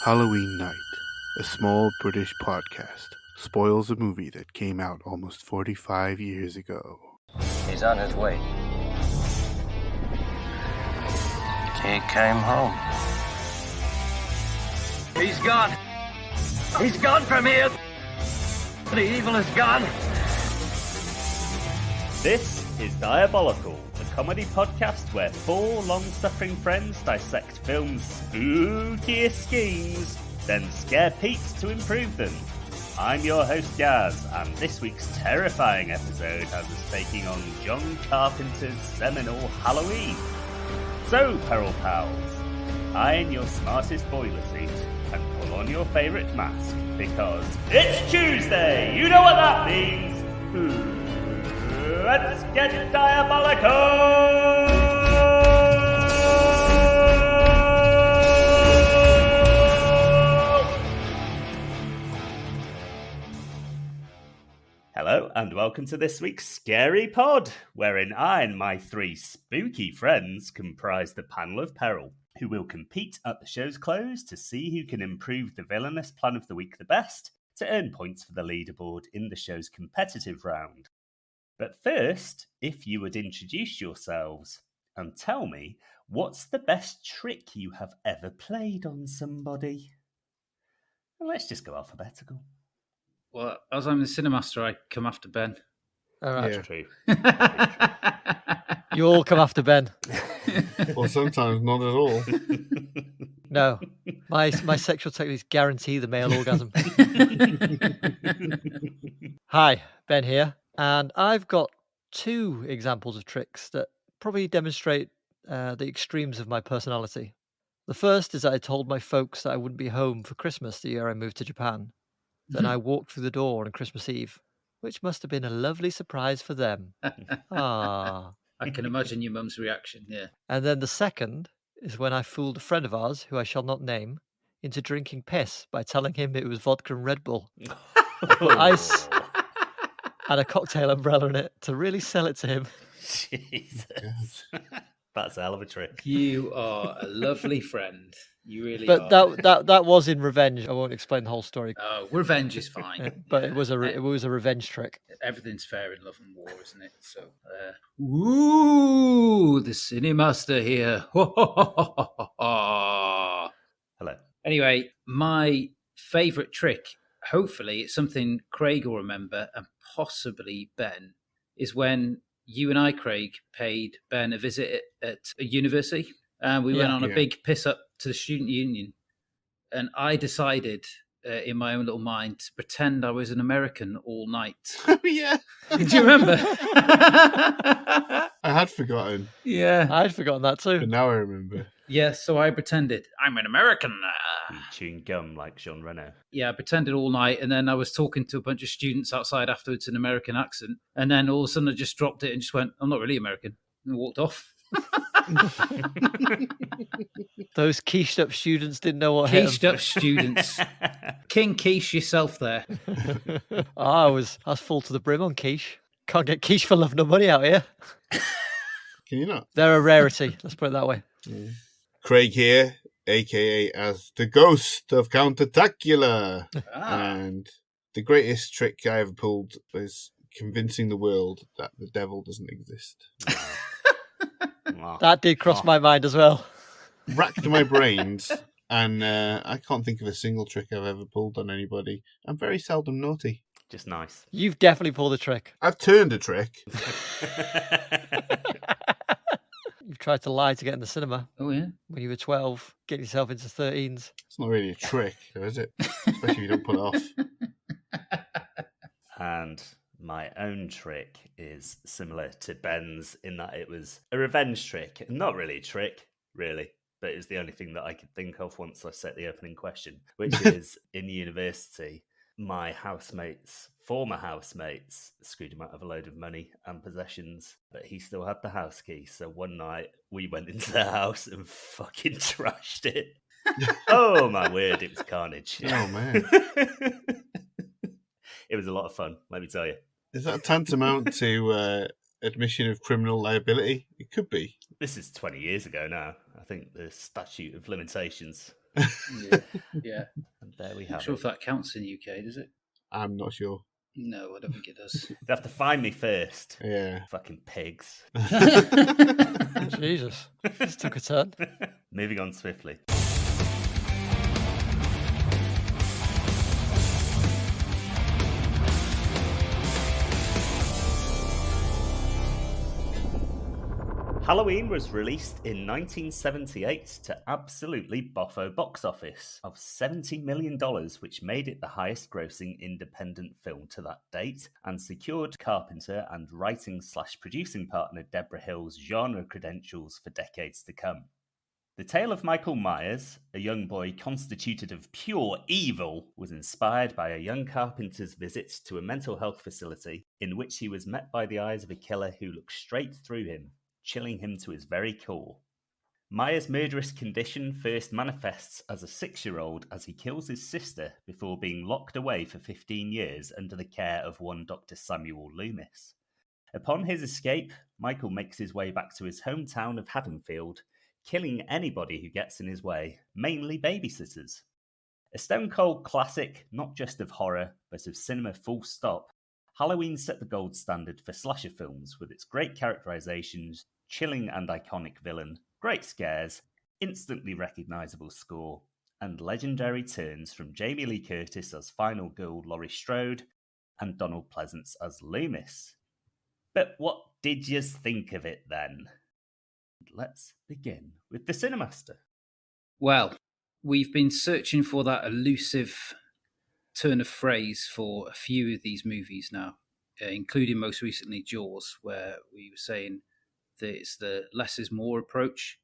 Halloween Night, a small British podcast, spoils a movie that came out almost 45 years ago. He's on his way. He came home. He's gone. He's gone from here. The evil is gone. This is Diabolical, a comedy podcast where four long-suffering friends dissect film's spookiest schemes, then scare Pete to improve them. I'm your host Gaz, and this week's terrifying episode has us taking on John Carpenter's seminal Halloween. So, Peril Pals, iron your smartest boiler seat and pull on your favourite mask, because it's Tuesday! You know what that means! Let's get diabolical! Hello, and welcome to this week's Scary Pod, wherein I and my three spooky friends comprise the Panel of Peril, who will compete at the show's close to see who can improve the villainous plan of the week the best to earn points for the leaderboard in the show's competitive round. But first, if you would introduce yourselves and tell me what's the best trick you have ever played on somebody. Well, let's just go alphabetical. Well, as I'm the Cinemaster, I come after Ben. All right. Yeah. True. You all come after Ben. Or sometimes not at all. No. My sexual techniques guarantee the male orgasm. Hi, Ben here. And I've got two examples of tricks that probably demonstrate the extremes of my personality. The first is that I told my folks that I wouldn't be home for Christmas the year I moved to Japan. Then I walked through the door on Christmas Eve, which must have been a lovely surprise for them. Ah. I can imagine your mum's reaction, yeah. And then the second is when I fooled a friend of ours, who I shall not name, into drinking piss by telling him it was vodka and Red Bull. Put ice and a cocktail umbrella in it to really sell it to him. Jesus. That's a hell of a trick. You are a lovely friend. You really But are. that was in revenge. I won't explain the whole story. Oh, revenge is fine. But it was a revenge trick. Everything's fair in love and war, isn't it? So, ooh, the Cinemaster here. Hello. Anyway, my favourite trick, hopefully it's something Craig will remember and possibly Ben, is when you and I, Craig, paid Ben a visit at a university. And we went on a big piss up to the student union. And I decided in my own little mind to pretend I was an American all night. Oh, yeah. Do you remember? I had forgotten, Yeah. I'd forgotten that too. but now I remember. Yeah, so I pretended I'm an American. You chewing gum like Sean Reno. Yeah, I pretended all night, and then I was talking to a bunch of students outside afterwards in an American accent, and then all of a sudden I just dropped it and just went, I'm not really American, and walked off. Those quiche up students didn't know what hit Quiche up students. King Quiche yourself there. them. I was full to the brim on quiche. Can't get quiche for love nor money out here. Can you not? They're a rarity, let's put it that way. Yeah. Craig here, a.k.a. as the ghost of Countertacula. And the greatest trick I ever pulled was convincing the world that the devil doesn't exist. Wow. That did cross my mind as well. Racked my brains, and I can't think of a single trick I've ever pulled on anybody. I'm very seldom naughty. Just nice. You've definitely pulled a trick. I've turned a trick. You've tried to lie to get in the cinema Oh, yeah. when you were 12, get yourself into 13s. It's not really a trick, though, is it? Especially if you don't pull it off. And my own trick is similar to Ben's in that it was a revenge trick. Not really a trick, really, but it was the only thing that I could think of once I set the opening question, which is in university, my former housemates, screwed him out of a load of money and possessions, but he still had the house key. So one night we went into the house and fucking trashed it. Oh my word, it was carnage. Oh, man. It was a lot of fun, let me tell you. Is that tantamount to admission of criminal liability? It could be. This is 20 years ago now. I think the statute of limitations. Yeah. And there we I'm not have sure it. if that counts in the UK, does it? I'm not sure. No, I don't think it does. They have to find me first. Yeah. Fucking pigs. Jesus, this took a turn. Moving on swiftly. Halloween was released in 1978 to absolutely boffo box office of $70 million, which made it the highest grossing independent film to that date and secured Carpenter and writing/producing partner Deborah Hill's genre credentials for decades to come. The tale of Michael Myers, a young boy constituted of pure evil, was inspired by a young carpenter's visit to a mental health facility in which he was met by the eyes of a killer who looked straight through him, chilling him to his very core. Myers' murderous condition first manifests as a 6-year-old as he kills his sister before being locked away for 15 years under the care of one Dr. Samuel Loomis. Upon his escape, Michael makes his way back to his hometown of Haddonfield, killing anybody who gets in his way, mainly babysitters. A stone-cold classic, not just of horror, but of cinema full stop, Halloween set the gold standard for slasher films with its great characterizations, chilling and iconic villain, great scares, instantly recognizable score, and legendary turns from Jamie Lee Curtis as final girl Laurie Strode and Donald Pleasance as Loomis. But what did you think of it then? Let's begin with the Cinemaster. Well, we've been searching for that elusive turn of phrase for a few of these movies now, including most recently Jaws, where we were saying that it's the less is more approach,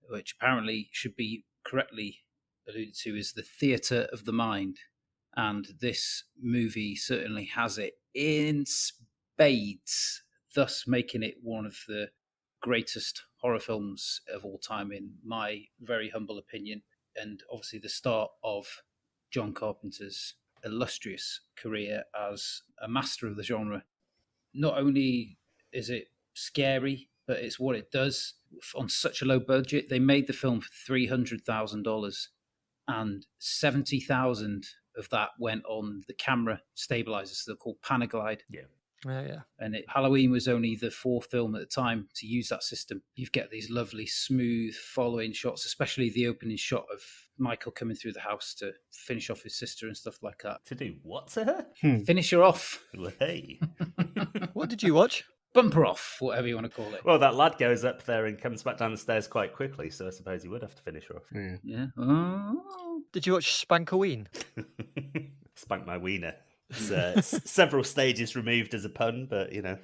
which apparently should be correctly alluded to as the theatre of the mind. And this movie certainly has it in spades, thus making it one of the greatest horror films of all time, in my very humble opinion, and obviously the start of John Carpenter's illustrious career as a master of the genre. Not only is it scary, but it's what it does on such a low budget. They made the film for $300,000, and 70,000 of that went on the camera stabilizers. They're called Panaglide. Yeah. And Halloween was only the 4th film at the time to use that system. You get these lovely, smooth following shots, especially the opening shot of Michael coming through the house to finish off his sister and stuff like that. To do what to her? Finish her off. Well, hey. What did you watch? Bumper off, whatever you want to call it. Well, that lad goes up there and comes back down the stairs quite quickly, so I suppose he would have to finish her off. Yeah. Oh. Did you watch Spankoween? Spank my wiener. It's several stages removed as a pun, but you know.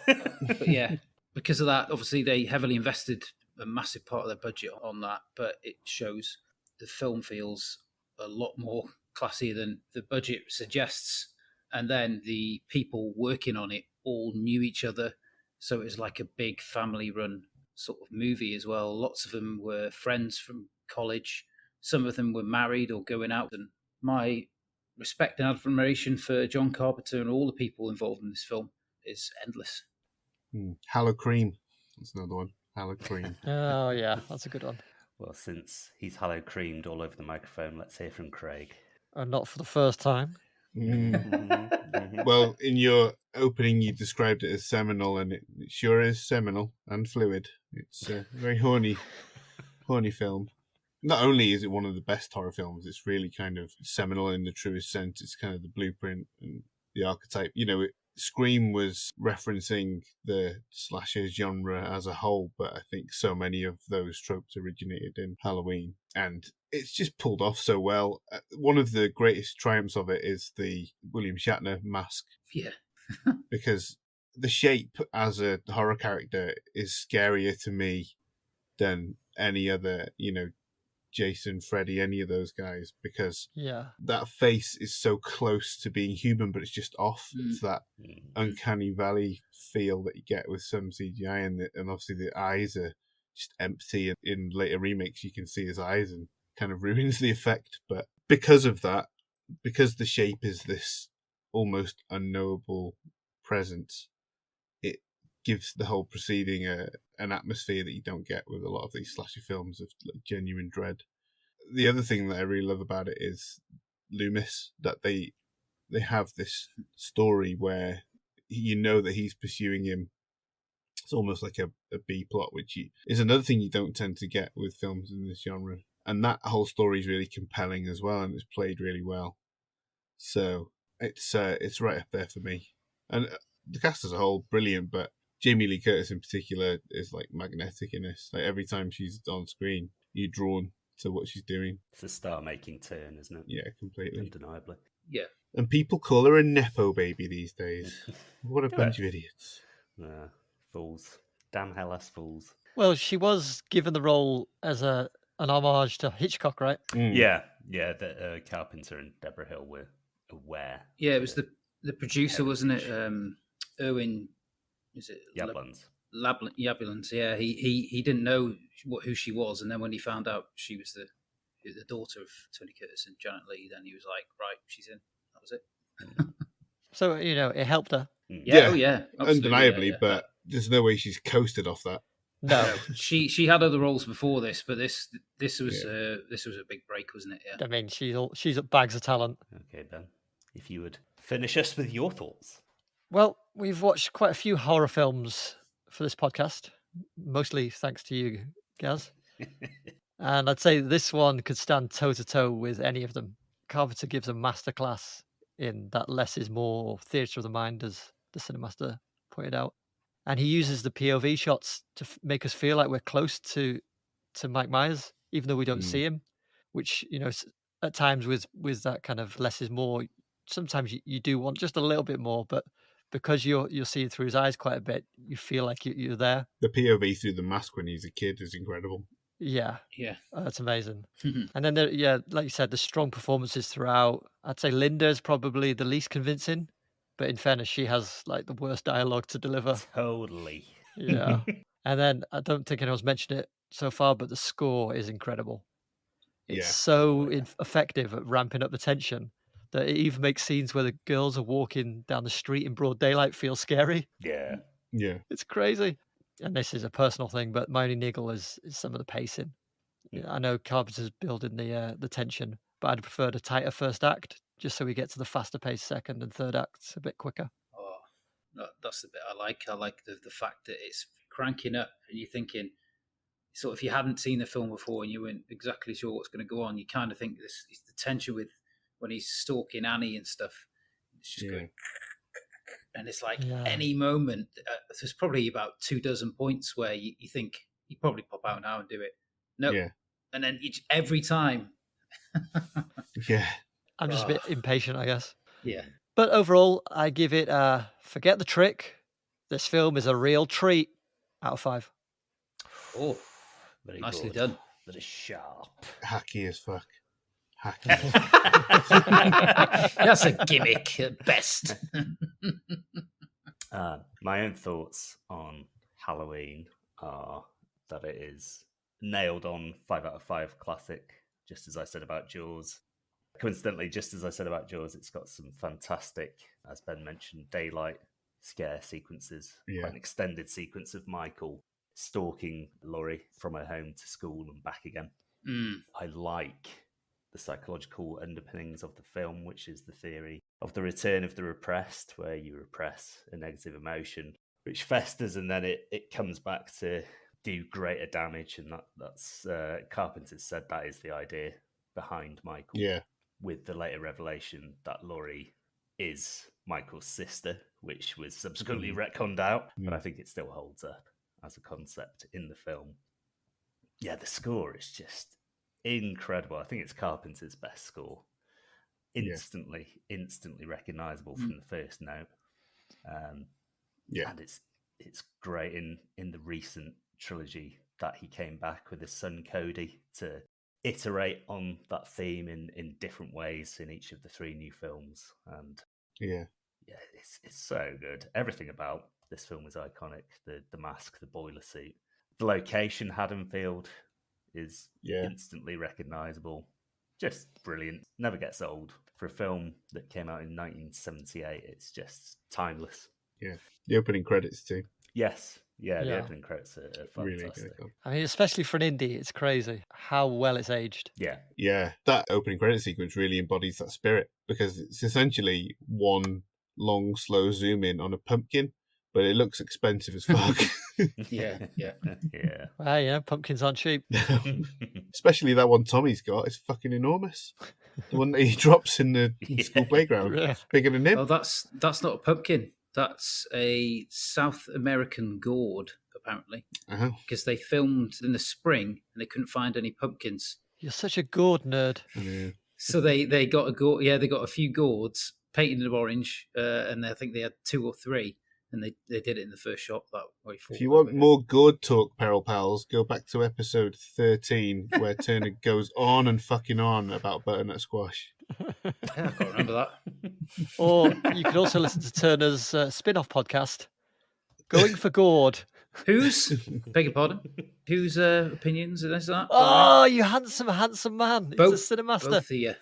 But yeah, because of that, obviously they heavily invested a massive part of their budget on that, but it shows the film feels a lot more classy than the budget suggests. And then the people working on it all knew each other, so it was like a big family-run sort of movie as well. Lots of them were friends from college. Some of them were married or going out. And my respect and admiration for John Carpenter and all the people involved in this film is endless. Hallow Cream. That's another one. Hallow Cream. Oh, yeah, that's a good one. Well, since he's hallow creamed all over the microphone, let's hear from Craig. And not for the first time. Well, in your opening, you described it as seminal, and it sure is seminal and fluid. It's a very horny film. Not only is it one of the best horror films, it's really kind of seminal in the truest sense. It's kind of the blueprint and the archetype. You know, Scream was referencing the slasher genre as a whole, but I think so many of those tropes originated in Halloween. And it's just pulled off so well. One of the greatest triumphs of it is the William Shatner mask. Yeah. Because the Shape as a horror character is scarier to me than any other, you know, Jason, Freddy, any of those guys, because that face is so close to being human, but it's just off. It's that uncanny valley feel that you get with some CGI, and obviously the eyes are just empty. In later remakes, you can see his eyes and kind of ruins the effect. But because of that, because the Shape is this almost unknowable presence, it gives the whole proceeding a an atmosphere that you don't get with a lot of these slasher films of like, genuine dread. The other thing that I really love about it is Loomis, that they have this story where you know that he's pursuing him. It's almost like a B plot, which is another thing you don't tend to get with films in this genre. And that whole story is really compelling as well, and it's played really well. So it's right up there for me. And the cast as a whole, brilliant, but Jamie Lee Curtis in particular is like magnetic in this. Like every time she's on screen, you're drawn to what she's doing. It's a star-making turn, isn't it? Yeah, completely. Undeniably. Yeah. And people call her a Nepo baby these days. What a bunch of idiots. Fools. Damn hell ass fools. Well, she was given the role as an homage to Hitchcock, right? Yeah, that Carpenter and Deborah Hill were aware. Yeah, it was the producer, wasn't it? Erwin, is it? Yablans. Yablans, yeah. He didn't know who she was, and then when he found out she was the daughter of Tony Curtis and Janet Leigh, then he was like, right, she's in. That was it. So, it helped her. Yeah, absolutely, undeniably, yeah. but there's no way she's coasted off that. No. She had other roles before this, but this was a big break, wasn't it? Yeah. I mean, she's at bags of talent. Okay, Ben, if you would finish us with your thoughts. Well, we've watched quite a few horror films for this podcast, mostly thanks to you, Gaz. And I'd say this one could stand toe-to-toe with any of them. Carpenter gives a masterclass in that less is more, or theatre of the mind, as the Cinemaster pointed out. And he uses the POV shots to make us feel like we're close to Mike Myers, even though we don't see him, which, at times with that kind of less is more, sometimes you do want just a little bit more, but because you're seeing through his eyes quite a bit, you feel like you're there. The POV through the mask when he's a kid is incredible. Yeah. That's amazing. Mm-hmm. And then, like you said, the strong performances throughout. I'd say Linda's probably the least convincing, but in fairness, she has like the worst dialogue to deliver. Totally. Yeah. And then I don't think anyone's mentioned it so far, but the score is incredible. It's so effective at ramping up the tension that it even makes scenes where the girls are walking down the street in broad daylight feel scary. Yeah. It's crazy. And this is a personal thing, but my only niggle is some of the pacing. I know Carpenter's building the tension, but I'd prefer a tighter first act, just so we get to the faster paced second and third acts a bit quicker. Oh, that's the bit I like. I like the fact that it's cranking up, and you're thinking, sort of, if you hadn't seen the film before and you weren't exactly sure what's going to go on, you kind of think this is the tension with when he's stalking Annie and stuff. It's just going. And it's like any moment, there's probably about 24 points where you think he'd probably pop out now and do it. Nope. Yeah. And then every time. I'm just a bit impatient, I guess. Yeah. But overall, I give it forget the trick. This film is a real treat out of 5. Oh, very nicely good. Done. Very sharp. Hacky as fuck. That's a gimmick at best. My own thoughts on Halloween are that it is nailed on 5 out of 5 classic, just as I said about Jaws. Coincidentally, just as I said about Jaws, it's got some fantastic, as Ben mentioned, daylight scare sequences. Quite an extended sequence of Michael stalking Laurie from her home to school and back again. I like the psychological underpinnings of the film, which is the theory of the return of the repressed, where you repress a negative emotion, which festers, and then it comes back to do greater damage. And that's Carpenter said that is the idea behind Michael. Yeah. With the later revelation that Laurie is Michael's sister, which was subsequently retconned out, but I think it still holds up as a concept in the film. Yeah, the score is just incredible. I think it's Carpenter's best score. Instantly recognizable from the first note. And it's great in the recent trilogy that he came back with his son Cody to iterate on that theme in different ways in each of the 3 new films. And it's so good. Everything about this film is iconic. The mask, the boiler suit, the location, Haddonfield, is instantly recognizable. Just brilliant. Never gets old. For a film that came out in 1978, it's just timeless. Yeah. The opening credits too. Yes. Yeah, the Yeah. opening credits are Really fantastic. good. I mean, especially for an indie, it's crazy how well it's aged. Yeah. Yeah, that opening credit sequence really embodies that spirit because it's essentially one long, slow zoom in on a pumpkin, but it looks expensive as fuck. Yeah. Yeah. Well, yeah, pumpkins aren't cheap. Especially that one Tommy's got is fucking enormous. The one that he drops in the school playground. Yeah. It's bigger than him. Oh, that's not a pumpkin. That's a South American gourd, apparently, Uh-huh. because they filmed in the spring and they couldn't find any pumpkins. You're such a gourd nerd. Yeah. So they got a gourd. Yeah, they got a few gourds painted orange, and I think they had 2 or 3, and they did it in the first shot. That way forward. If you want more gourd talk, Peril Pals, go back to episode 13 where Turner goes on and fucking on about butternut squash. Yeah, I can't remember that. Or you could also listen to Turner's spin-off podcast, Going for Gourd. Whose? Beg your pardon. Whose opinions is that? Oh, you handsome man. He's a cinemaster. Both of you.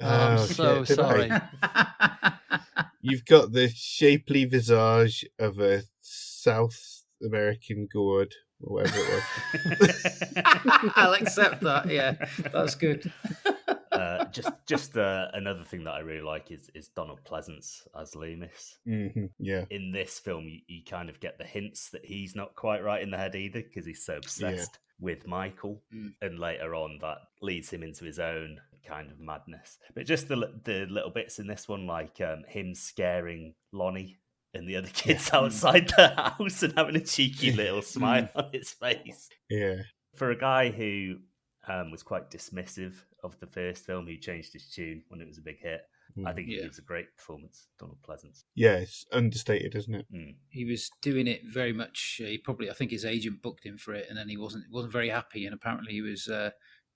Oh, I'm so shit, did I? sorry. You've got the shapely visage of a South American gourd, or whatever it was. I'll accept that. Yeah, that's good. Just another thing that I really like is Donald Pleasance as Loomis. Mm-hmm. Yeah. In this film, you kind of get the hints that he's not quite right in the head either because he's so obsessed with Michael. And later on, that leads him into his own kind of madness. But just the little bits in this one, like him scaring Lonnie and the other kids outside the house and having a cheeky little smile on his face. Yeah. For a guy who was quite dismissive of the first film, who changed his tune when it was a big hit, I think he gives a great performance, Donald Pleasance. Yeah, it's understated, isn't it? He was doing it very much. I think his agent booked him for it, and then he wasn't very happy, and apparently he was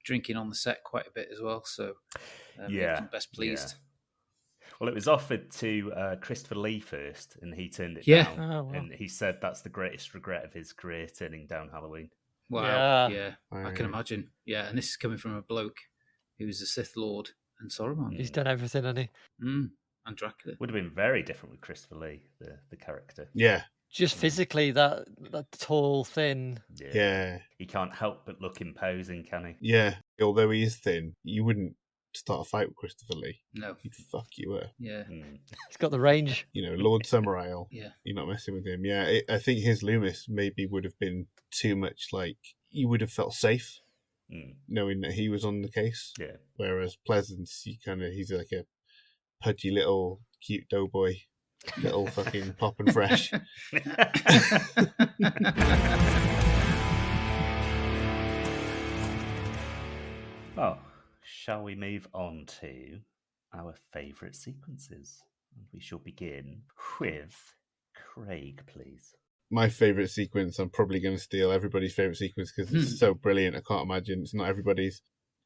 drinking on the set quite a bit as well. So he wasn't best pleased. Yeah. Well, it was offered to Christopher Lee first, and he turned it Yeah. down. Oh, wow. And he said that's the greatest regret of his career, turning down Halloween. Wow. Yeah. I Right. can imagine. Yeah, and this is coming from a bloke who was a Sith Lord and Saruman. He's done everything, hasn't he? And Dracula. Would have been very different with Christopher Lee, the character. Yeah. Just physically, that tall, thin. Yeah. He can't help but look imposing, can he? Yeah. Although he is thin, you wouldn't start a fight with Christopher Lee. No. He'd fuck you up. Yeah. He's got the range. You know, Lord Summerisle. Yeah. You're not messing with him. Yeah, I think his Loomis maybe would have been too much like... You would have felt safe knowing that he was on the case. Yeah. Whereas Pleasance, he's like a pudgy little cute doughboy. Little fucking pop and fresh. Well, shall we move on to our favourite sequences? And we shall begin with Craig, please. My favourite sequence, I'm probably going to steal everybody's favourite sequence because it's so brilliant. I can't imagine it's not everybody's.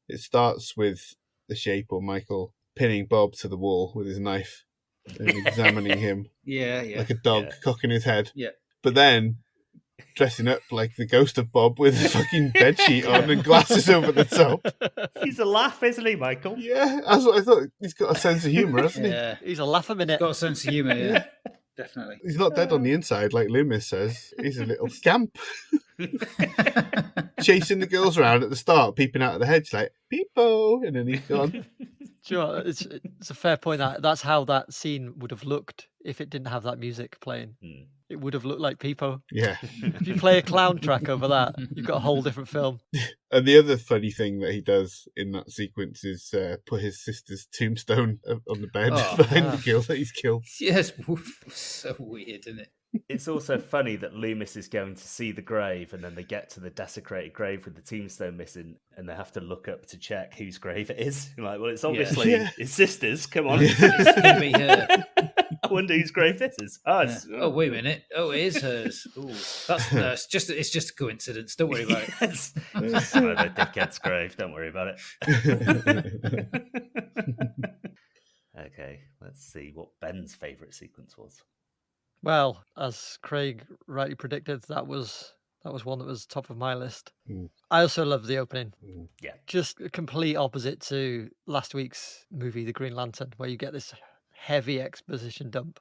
It starts with the Shape or Michael pinning Bob to the wall with his knife and examining him like a dog cocking his head. Yeah. But then dressing up like the ghost of Bob with a fucking bedsheet on and glasses over the top. He's a laugh, isn't he, Michael? Yeah, that's what I thought. He's got a sense of humour, hasn't he? Yeah. He's a laugh a minute. Got a sense of humour, yeah. Definitely. He's not dead on the inside, like Loomis says. He's a little scamp. Chasing the girls around at the start, peeping out of the hedge like, Peepo! And then he's gone. Do you know what? It's a fair point. That's how that scene would have looked if it didn't have that music playing. It would have looked like Peepo. Yeah. If you play a clown track over that, you've got a whole different film. And the other funny thing that he does in that sequence is put his sister's tombstone on the bed behind the girl that he's killed. Yes, so weird, isn't it? It's also funny that Loomis is going to see the grave and then they get to the desecrated grave with the tombstone missing and they have to look up to check whose grave it is. You're like, well, it's obviously his sister's. Come on. It's going to be her. I wonder whose grave this is. Oh, wait a minute. Oh, it is hers. Ooh, it's just a coincidence. Don't worry about it. It's just another dickhead's grave. Don't worry about it. Okay, let's see what Ben's favourite sequence was. Well, as Craig rightly predicted, that was one that was top of my list. I also love the opening. Yeah. Just a complete opposite to last week's movie, The Green Lantern, where you get this heavy exposition dump.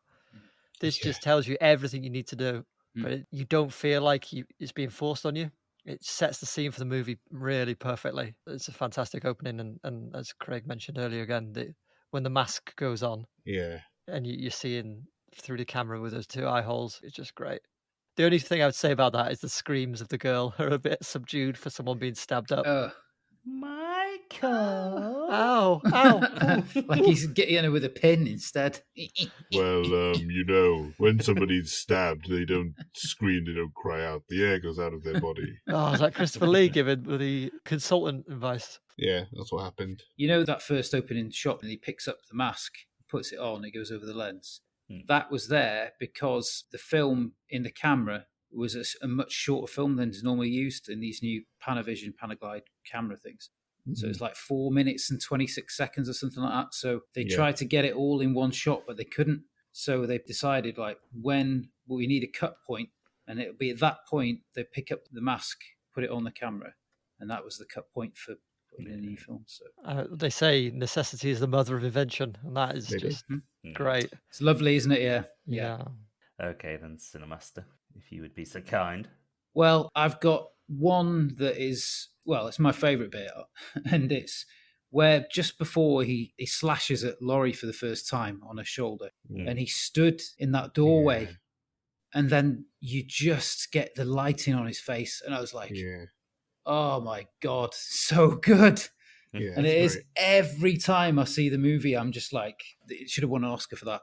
This just tells you everything you need to do. but you don't feel like it's being forced on you. It sets the scene for the movie really perfectly. It's a fantastic opening, and as Craig mentioned earlier again, when the mask goes on, Yeah. and you're seeing through the camera with those two eye holes, it's just great. The only thing I would say about that is the screams of the girl are a bit subdued for someone being stabbed up. Michael. Ow, ow. Like he's getting her with a pin instead. Well, when somebody's stabbed, they don't scream, they don't cry out. The air goes out of their body. Oh, is that Christopher Lee giving the consultant advice? Yeah, that's what happened. You know that first opening shot and he picks up the mask, puts it on, it goes over the lens. That was there because the film in the camera was a much shorter film than is normally used in these new Panavision, Panaglide camera things. So it's like 4 minutes and 26 seconds or something like that. So they tried to get it all in one shot, but they couldn't. So they decided when we need a cut point, and it'll be at that point they pick up the mask, put it on the camera, and that was the cut point for putting in a new film. So they say necessity is the mother of invention, and that is just great. It's lovely, isn't it? Yeah. Okay, then, Cinemaster, if you would be so kind. Well, I've got one that is, it's my favourite bit, and it's where just before he slashes at Laurie for the first time on her shoulder, and he stood in that doorway, and then you just get the lighting on his face, and I was like, oh my God, so good. Yeah, and it is every time I see the movie, I'm just like, it should have won an Oscar for that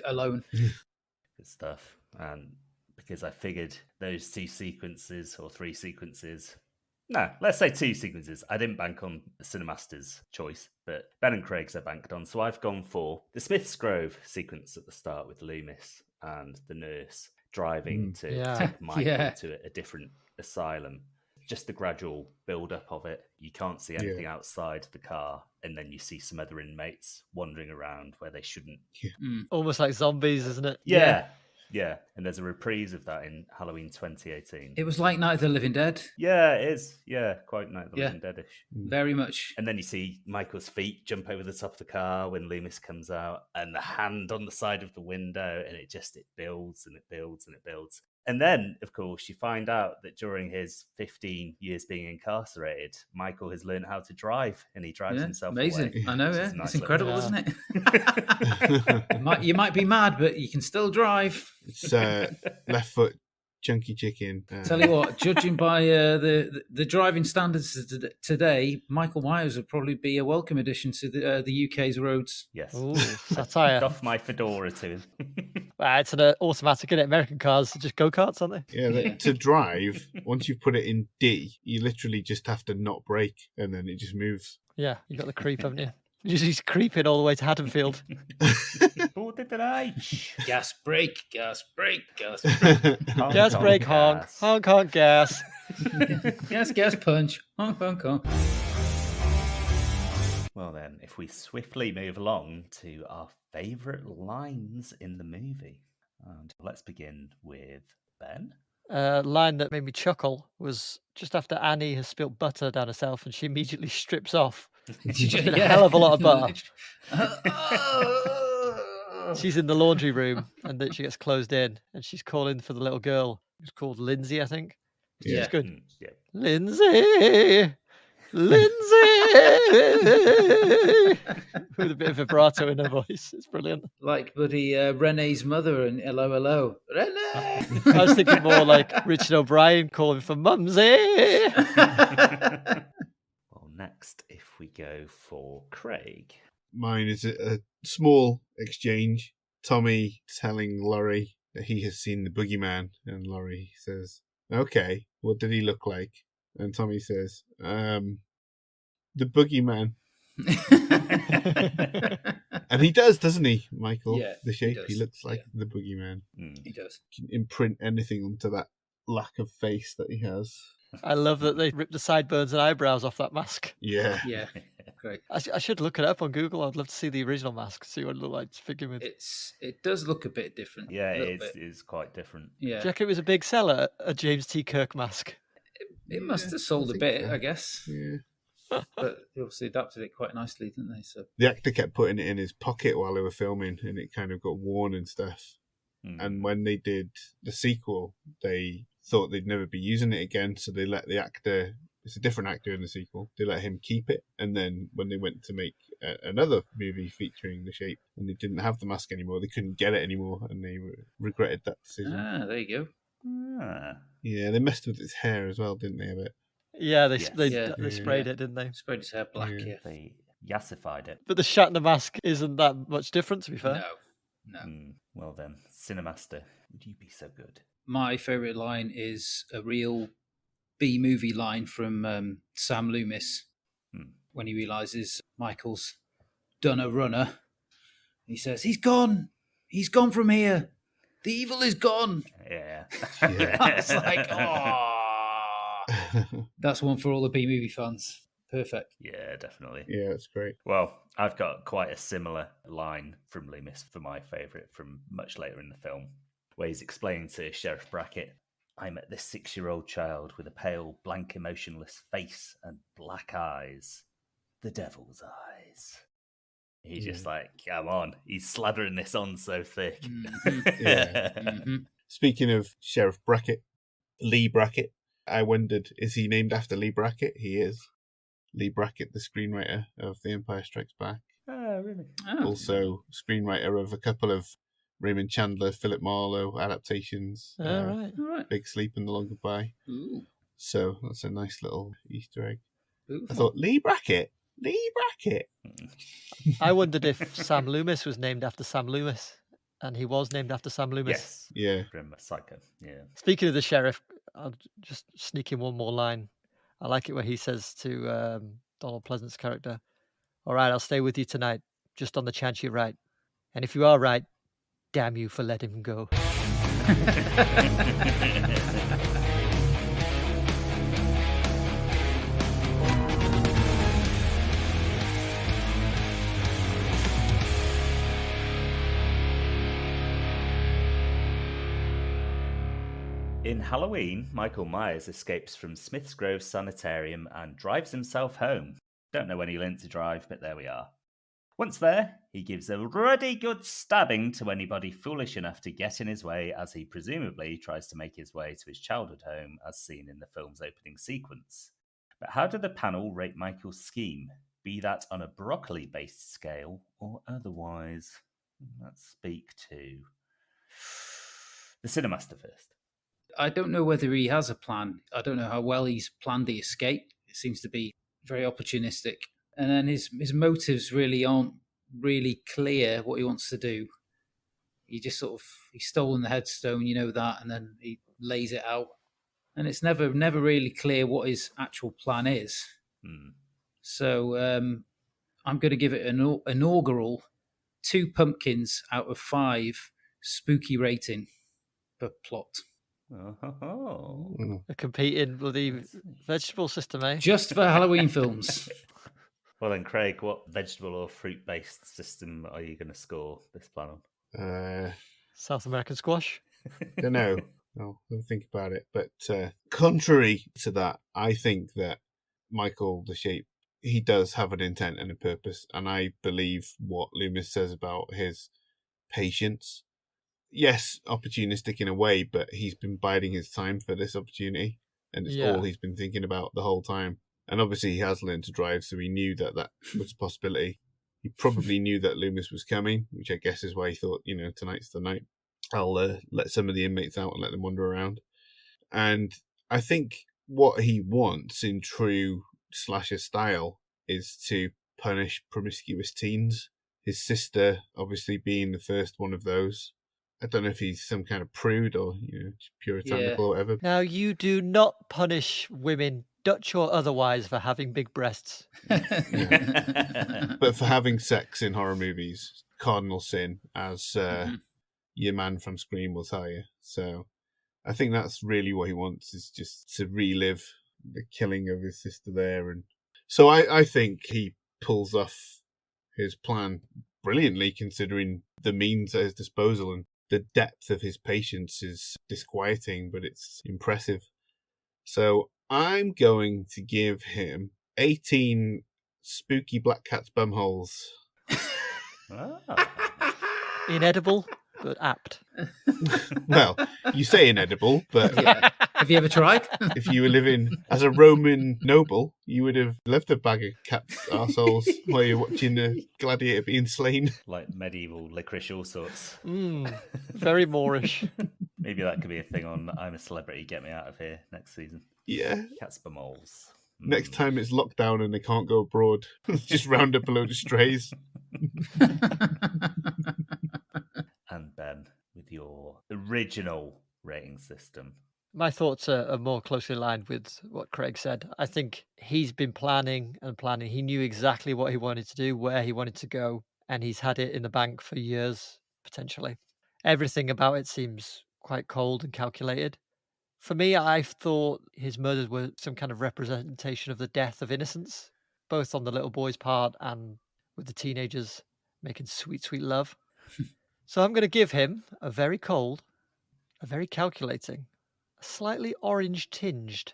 alone. Good stuff. And because I figured those 2 sequences or 3 sequences, no, let's say 2 sequences. I didn't bank on Cinemaster's choice, but Ben and Craig's I banked on. So I've gone for the Smith's Grove sequence at the start with Loomis and the nurse driving to take Michael to a different asylum. Just the gradual build-up of it. You can't see anything outside the car, and then you see some other inmates wandering around where they shouldn't. Almost like zombies, isn't it? Yeah. And there's a reprise of that in Halloween 2018. It was like Night of the Living Dead. Yeah, it is. Yeah, quite Night of the Living Dead-ish. Very much. And then you see Michael's feet jump over the top of the car when Loomis comes out, and the hand on the side of the window, and it builds and it builds and it builds. And then, of course, you find out that during his 15 years being incarcerated, Michael has learned how to drive, and he drives himself amazing. away. I know, Nice it's incredible, isn't it? You might be mad, but you can still drive. It's left foot chunky chicken. Tell you what, judging by the driving standards today, Michael Myers would probably be a welcome addition to the UK's roads. Yes. Ooh, satire. Doff my fedora to him. It's an automatic, isn't it? American cars are just go-karts, aren't they? Yeah, to drive, once you put it in D, you literally just have to not brake, and then it just moves. Yeah, you got the creep, haven't you? He's creeping all the way to Haddonfield. Gas brake, gas brake, gas brake. Gas brake, honk. Honk, honk, gas. Gas punch. Honk, honk, honk. Well then, if we swiftly move along to our favourite lines in the movie. And let's begin with Ben. Line that made me chuckle was just after Annie has spilt butter down herself and she immediately strips off. She's been a hell of a lot of butter. She's in the laundry room and then she gets closed in and she's calling for the little girl who's called Lindsay, I think. She's good. Yeah. Lindsay! Lindsay! With a bit of vibrato in her voice. It's brilliant. Like bloody Renee's mother and Hello, Hello. Renee! I was thinking more like Richard O'Brien calling for Mumsy. Well, next, if we go for Craig. Mine is a small exchange. Tommy telling Laurie that he has seen the boogeyman, and Laurie says, okay, what did he look like? And Tommy says, the boogeyman. And he does, doesn't he, Michael? Yeah, the shape, he looks like the boogeyman. He does. Can imprint anything onto that lack of face that he has. I love that they ripped the sideburns and eyebrows off that mask. Yeah. Yeah, great. I should look it up on Google. I'd love to see the original mask, see what it looked like to begin with. It does look a bit different. Yeah, it is quite different. Yeah. Do you reckon it was a big seller, a James T. Kirk mask? It must have sold a bit, I guess. Yeah. But they obviously adapted it quite nicely, didn't they? So the actor kept putting it in his pocket while they were filming, and it kind of got worn and stuff. And when they did the sequel, they thought they'd never be using it again, so they let the actor, it's a different actor in the sequel, they let him keep it. And then when they went to make another movie featuring the shape and they didn't have the mask anymore, they couldn't get it anymore, and they regretted that decision. There you go. Yeah, they messed with his hair as well, didn't they, a bit? Yeah, they Yeah. sprayed it, didn't they? Sprayed his hair black, Yeah. yeah. They yassified it. But the Shatner mask isn't that much different, to be fair. No. Well then, Cinemaster, would you be so good? My favourite line is a real B-movie line from Sam Loomis when he realises Michael's done a runner. He says, "He's gone! He's gone from here! The evil is gone!" Yeah. It's like, oh. That's one for all the B-movie fans. Perfect. Yeah, definitely. Yeah, it's great. Well, I've got quite a similar line from Loomis for my favourite from much later in the film, where he's explaining to Sheriff Brackett, "I met this 6-year-old child with a pale, blank, emotionless face and black eyes. The devil's eyes." He's just like, come on. He's slathering this on so thick. Speaking of Sheriff Brackett, Lee Brackett, I wondered, is he named after Lee Brackett? He is. Lee Brackett, the screenwriter of The Empire Strikes Back. Oh, really? Also screenwriter of a couple of Raymond Chandler, Philip Marlowe adaptations. All right. Big Sleep and The Long Goodbye. Ooh. So that's a nice little Easter egg. Ooh. I thought, Lee Brackett? I wondered if Sam Loomis was named after Sam Loomis, and he was named after Sam Loomis. Yes. Yeah. From Psycho. Yeah. Speaking of the sheriff, I'll just sneak in one more line. I like it where he says to Donald Pleasance's character, "All right, I'll stay with you tonight, just on the chance you're right. And if you are right, damn you for letting him go." In Halloween, Michael Myers escapes from Smith's Grove Sanitarium and drives himself home. Don't know when he learnt to drive, but there we are. Once there, he gives a ruddy good stabbing to anybody foolish enough to get in his way as he presumably tries to make his way to his childhood home as seen in the film's opening sequence. But how did the panel rate Michael's scheme, be that on a broccoli-based scale or otherwise? Let's speak to the Cinemaster first. I don't know whether he has a plan. I don't know how well he's planned the escape. It seems to be very opportunistic. And then his motives really aren't really clear what he wants to do. He just he's stolen the headstone, you know that, and then he lays it out. And it's never really clear what his actual plan is. So I'm going to give it an inaugural 2 pumpkins out of 5 spooky rating per plot. Oh. A competing bloody vegetable system, eh? Just for Halloween films. Well then, Craig, what vegetable or fruit-based system are you going to score this plan on? South American squash? Don't know. I'll think about it. But contrary to that, I think that Michael the Shape, he does have an intent and a purpose. And I believe what Loomis says about his patience. Yes, opportunistic in a way, but he's been biding his time for this opportunity. And it's all he's been thinking about the whole time. And obviously he has learned to drive, so he knew that was a possibility. He probably knew that Loomis was coming, which I guess is why he thought, tonight's the night. I'll let some of the inmates out and let them wander around. And I think what he wants in true slasher style is to punish promiscuous teens. His sister obviously being the first one of those. I don't know if he's some kind of prude or, puritanical or whatever. Now, you do not punish women, Dutch or otherwise, for having big breasts. But for having sex in horror movies, cardinal sin, as your man from Scream will tell you. So I think that's really what he wants, is just to relive the killing of his sister there. And so I think he pulls off his plan brilliantly, considering the means at his disposal, and the depth of his patience is disquieting, but it's impressive. So I'm going to give him 18 spooky black cat's bumholes. Inedible, but apt. Well, you say inedible, but Yeah. Have you ever tried? if you were living as a Roman noble, you would have left a bag of cat's arseholes while you're watching a gladiator being slain. Like medieval licorice all sorts. Very Moorish. Maybe that could be a thing on I'm a Celebrity, Get Me Out of Here next season. Yeah. Cats bemoles. Next time it's lockdown and they can't go abroad, just round up a load of strays. And Ben, with your original rating system. My thoughts are more closely aligned with what Craig said. I think he's been planning and planning. He knew exactly what he wanted to do, where he wanted to go, and he's had it in the bank for years, potentially. Everything about it seems quite cold and calculated. For me, I thought his murders were some kind of representation of the death of innocence, both on the little boy's part and with the teenagers making sweet, sweet love. So I'm going to give him a very cold, a very calculating, a slightly orange tinged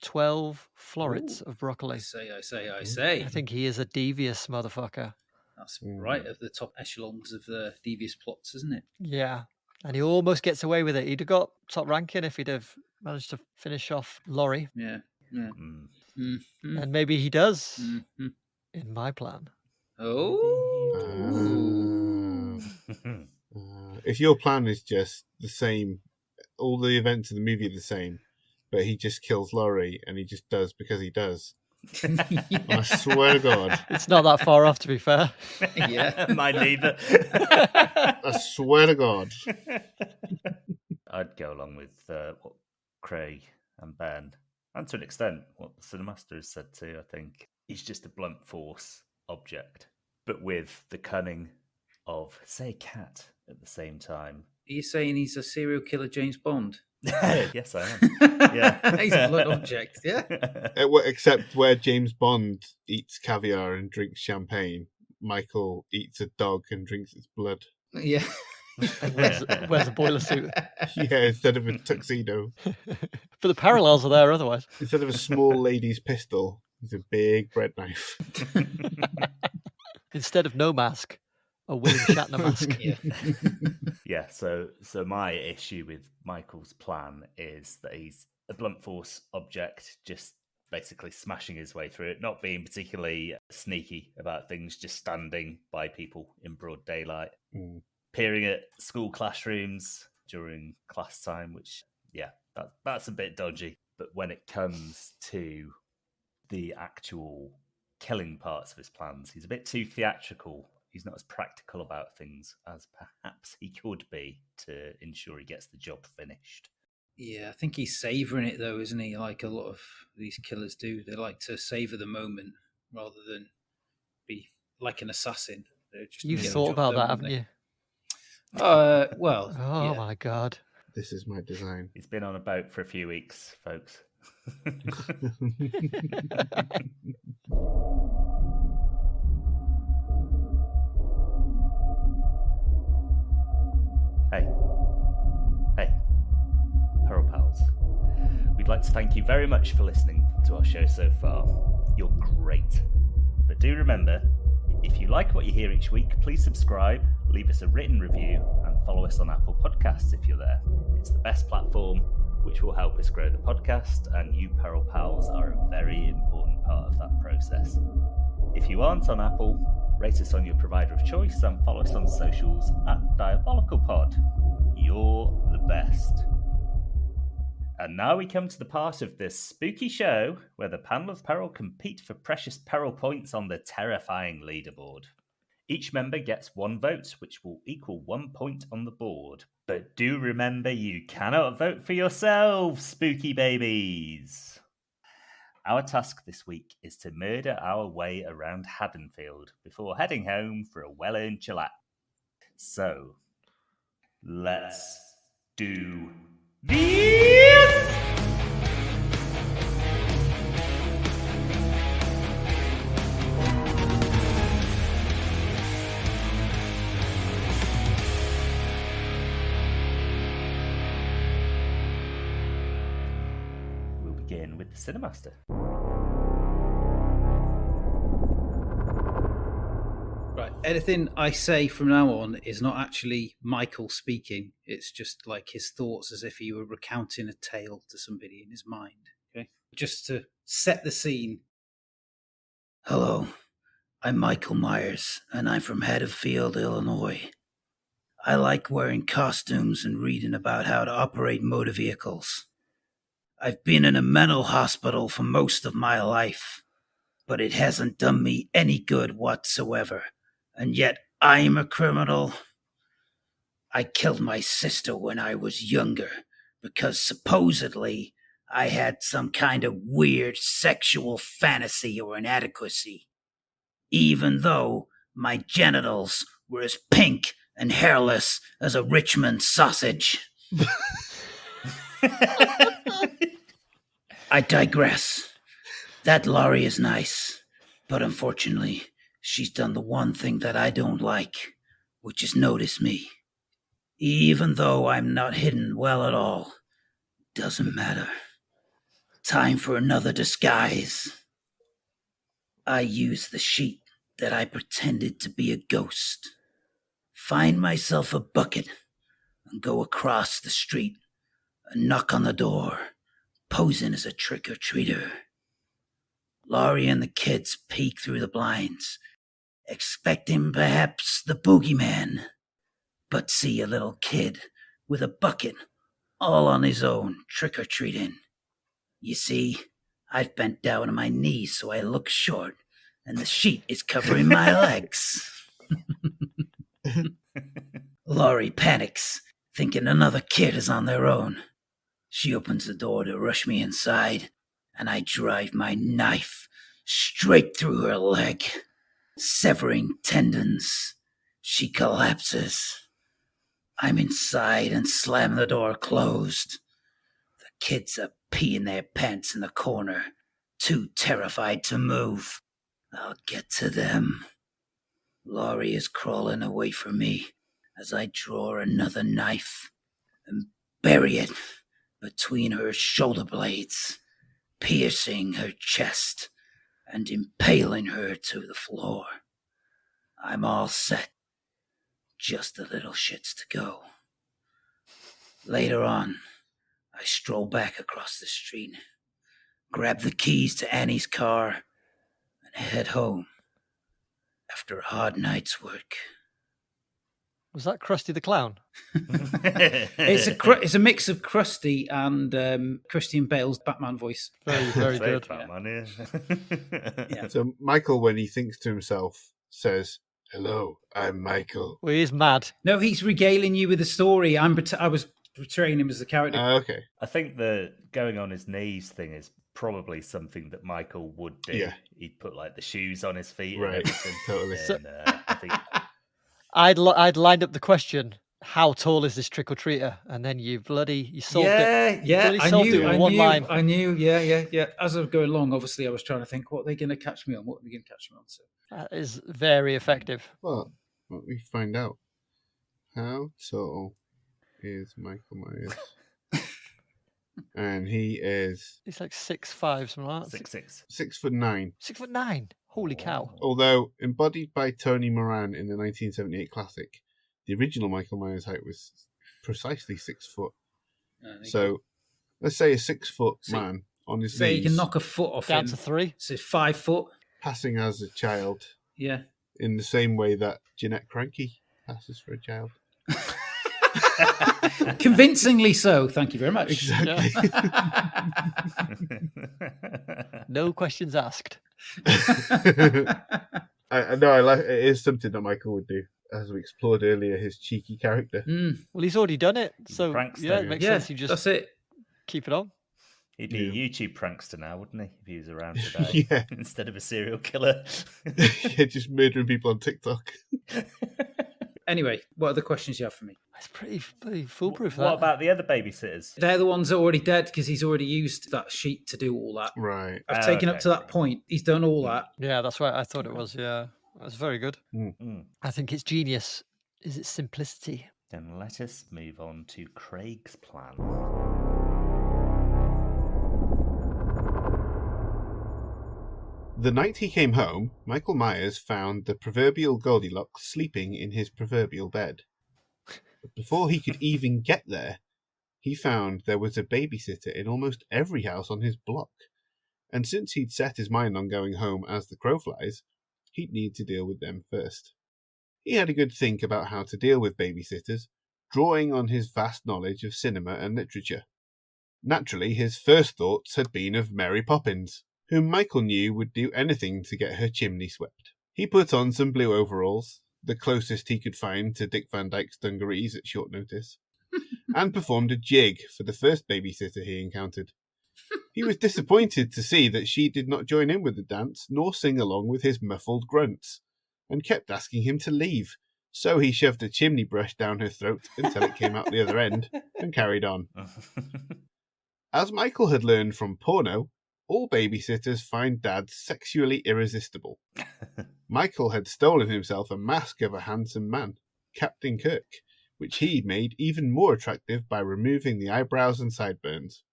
12 florets of broccoli. I say. I think he is a devious motherfucker. That's right at the top echelons of the devious plots, isn't it? Yeah. And he almost gets away with it. He'd have got top ranking if he'd have managed to finish off Laurie. Yeah. And maybe he does in my plan. If your plan is just the same, all the events of the movie are the same, but he just kills Laurie and he just does because he does. I swear to God. It's not that far off, to be fair. Yeah. Mine neither. I swear to God. I'd go along with what Craig and Ben, and to an extent what the Cinemaster has said too. I think he's just a blunt force object, but with the cunning of, say, a cat at the same time. Are you saying he's a serial killer James Bond? Yes, I am. Yeah. He's a blood object, yeah. Except where James Bond eats caviar and drinks champagne, Michael eats a dog and drinks its blood. Yeah. Wears a boiler suit. Yeah, instead of a tuxedo. But the parallels are there otherwise. Instead of a small lady's pistol, it's a big bread knife. Instead of no mask, a William Shatner mask. Yeah. Yeah, so my issue with Michael's plan is that he's a blunt force object, just basically smashing his way through it, not being particularly sneaky about things, just standing by people in broad daylight, appearing at school classrooms during class time, which, yeah, that's a bit dodgy. But when it comes to the actual killing parts of his plans, he's a bit too theatrical. He's not as practical about things as perhaps he could be to ensure he gets the job finished. Yeah, I think he's savouring it though, isn't he? Like a lot of these killers do. They like to savour the moment rather than be like an assassin. You've thought about that, haven't you? Well. Oh yeah. my God. This is my design. He's been on a boat for a few weeks, folks. Hey, Peril Pals. We'd like to thank you very much for listening to our show so far. You're great. But do remember, if you like what you hear each week, please subscribe, leave us a written review, and follow us on Apple Podcasts if you're there. It's the best platform, which will help us grow the podcast, and you Peril Pals are a very important part of that process. If you aren't on Apple, rate us on your provider of choice and follow us on socials at DiabolicalPod. You're the best. And now we come to the part of this spooky show where the Panel of Peril compete for precious peril points on the terrifying leaderboard. Each member gets 1 vote, which will equal 1 point on the board. But do remember, you cannot vote for yourselves, spooky babies! Our task this week is to murder our way around Haddonfield before heading home for a well-earned chillax. So, let's do this! We'll begin with the Cinemaster. Right. Anything I say from now on is not actually Michael speaking. It's just like his thoughts as if he were recounting a tale to somebody in his mind. Okay. Just to set the scene. Hello, I'm Michael Myers, and I'm from Haddonfield, Illinois. I like wearing costumes and reading about how to operate motor vehicles. I've been in a mental hospital for most of my life, but it hasn't done me any good whatsoever. And yet I'm a criminal. I killed my sister when I was younger because supposedly I had some kind of weird sexual fantasy or inadequacy, even though my genitals were as pink and hairless as a Richmond sausage. I digress. That Laurie is nice, but unfortunately, she's done the one thing that I don't like, which is notice me. Even though I'm not hidden well at all, doesn't matter. Time for another disguise. I use the sheet that I pretended to be a ghost. Find myself a bucket and go across the street and knock on the door, posing as a trick-or-treater. Laurie and the kids peek through the blinds, expecting perhaps the boogeyman, but see a little kid with a bucket all on his own trick-or-treating. You see, I've bent down on my knees so I look short, and the sheet is covering my legs. Laurie panics, thinking another kid is on their own. She opens the door to rush me inside, and I drive my knife straight through her leg, severing tendons. She collapses. I'm inside and slam the door closed. The kids are peeing their pants in the corner, too terrified to move. I'll get to them. Laurie is crawling away from me as I draw another knife and bury it between her shoulder blades, piercing her chest and impaling her to the floor. I'm all set. Just a little shits to go. Later on, I stroll back across the street, grab the keys to Annie's car, and head home after a hard night's work. Was that Krusty the Clown? It's a mix of Krusty and Christian Bale's Batman voice. Very good. Batman, yeah. So Michael, when he thinks to himself, says, "Hello, I'm Michael." Well, he's mad. No, he's regaling you with a story. I was portraying him as the character. Okay. I think the going on his knees thing is probably something that Michael would do. Yeah. He'd put like the shoes on his feet Right. and everything. Totally. And, I think I'd lined up the question, how tall is this trick-or-treater? And then you solved it. Yeah, You solved it with one line. I knew, yeah. As I was going along, obviously, I was trying to think, what are they going to catch me on? What are they going to catch me on? So. That is very effective. Well, let me find out. How tall is Michael Myers? And he is He's like 6'5", something like that. 6'6". 6'9". 6'9". Holy cow. Although embodied by Tony Moran in the 1978 classic, the original Michael Myers height was precisely 6 foot. So let's say a 6 foot man on his Say knees, you can knock a foot off Down him. to 3. So 5 foot. passing as a child Yeah. in the same way that Jeanette Cranky passes for a child. Convincingly so. Thank you very much. Exactly. No questions asked. I know. I like it. Is something that Michael would do, as we explored earlier. His cheeky character. Well, he's already done it, so prankster. yeah, it makes sense. You just that's it. keep it on. He'd be a YouTube prankster now, wouldn't he? If he was around today, Yeah. instead of a serial killer. Yeah, just murdering people on TikTok. Anyway, what other questions do you have for me? It's pretty foolproof. What about the other babysitters? They're the ones that are already dead because he's already used that sheet to do all that. Right. I've taken up okay. to that point. He's done all that. Yeah, that's right. I thought it was. Yeah, that's very good. Mm. I think it's genius. Is it simplicity? Then let us move on to Craig's plan. The night he came home, Michael Myers found the proverbial Goldilocks sleeping in his proverbial bed. But before he could even get there, he found there was a babysitter in almost every house on his block. And since he'd set his mind on going home as the crow flies, he'd need to deal with them first. He had a good think about how to deal with babysitters, drawing on his vast knowledge of cinema and literature. Naturally, his first thoughts had been of Mary Poppins, whom Michael knew would do anything to get her chimney swept. He put on some blue overalls, the closest he could find to Dick Van Dyke's dungarees at short notice, and performed a jig for the first babysitter he encountered. He was disappointed to see that she did not join in with the dance, nor sing along with his muffled grunts, and kept asking him to leave, so he shoved a chimney brush down her throat until it came out the other end, and carried on. As Michael had learned from porno, all babysitters find dads sexually irresistible. Michael had stolen himself a mask of a handsome man, Captain Kirk, which he made even more attractive by removing the eyebrows and sideburns.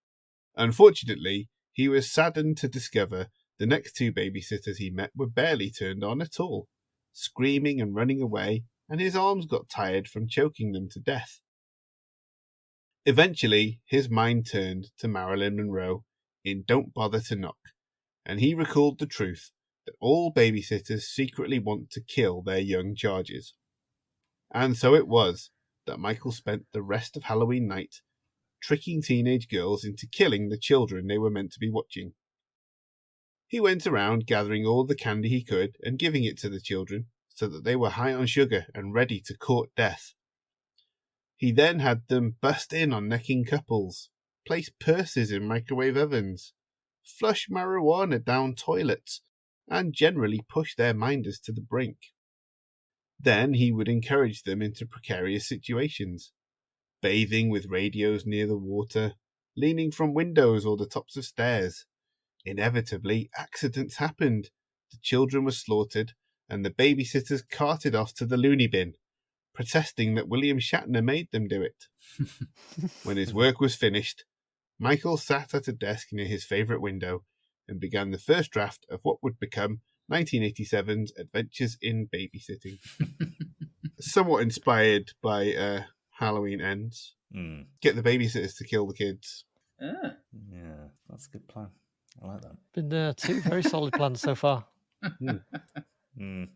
Unfortunately, he was saddened to discover the next two babysitters he met were barely turned on at all, screaming and running away, and his arms got tired from choking them to death. Eventually, his mind turned to Marilyn Monroe in Don't Bother to Knock, and he recalled the truth that all babysitters secretly want to kill their young charges. And so it was that Michael spent the rest of Halloween night tricking teenage girls into killing the children they were meant to be watching. He went around gathering all the candy he could and giving it to the children so that they were high on sugar and ready to court death. He then had them bust in on necking couples, place purses in microwave ovens, flush marijuana down toilets, and generally push their minders to the brink. Then he would encourage them into precarious situations, bathing with radios near the water, leaning from windows or the tops of stairs. Inevitably, accidents happened. The children were slaughtered, and the babysitters carted off to the loony bin, protesting that William Shatner made them do it. When his work was finished, Michael sat at a desk near his favourite window and began the first draft of what would become 1987's Adventures in Babysitting. Somewhat inspired by Halloween Ends. Get the babysitters to kill the kids. Yeah, that's a good plan. I like that. Been two very solid plans so far.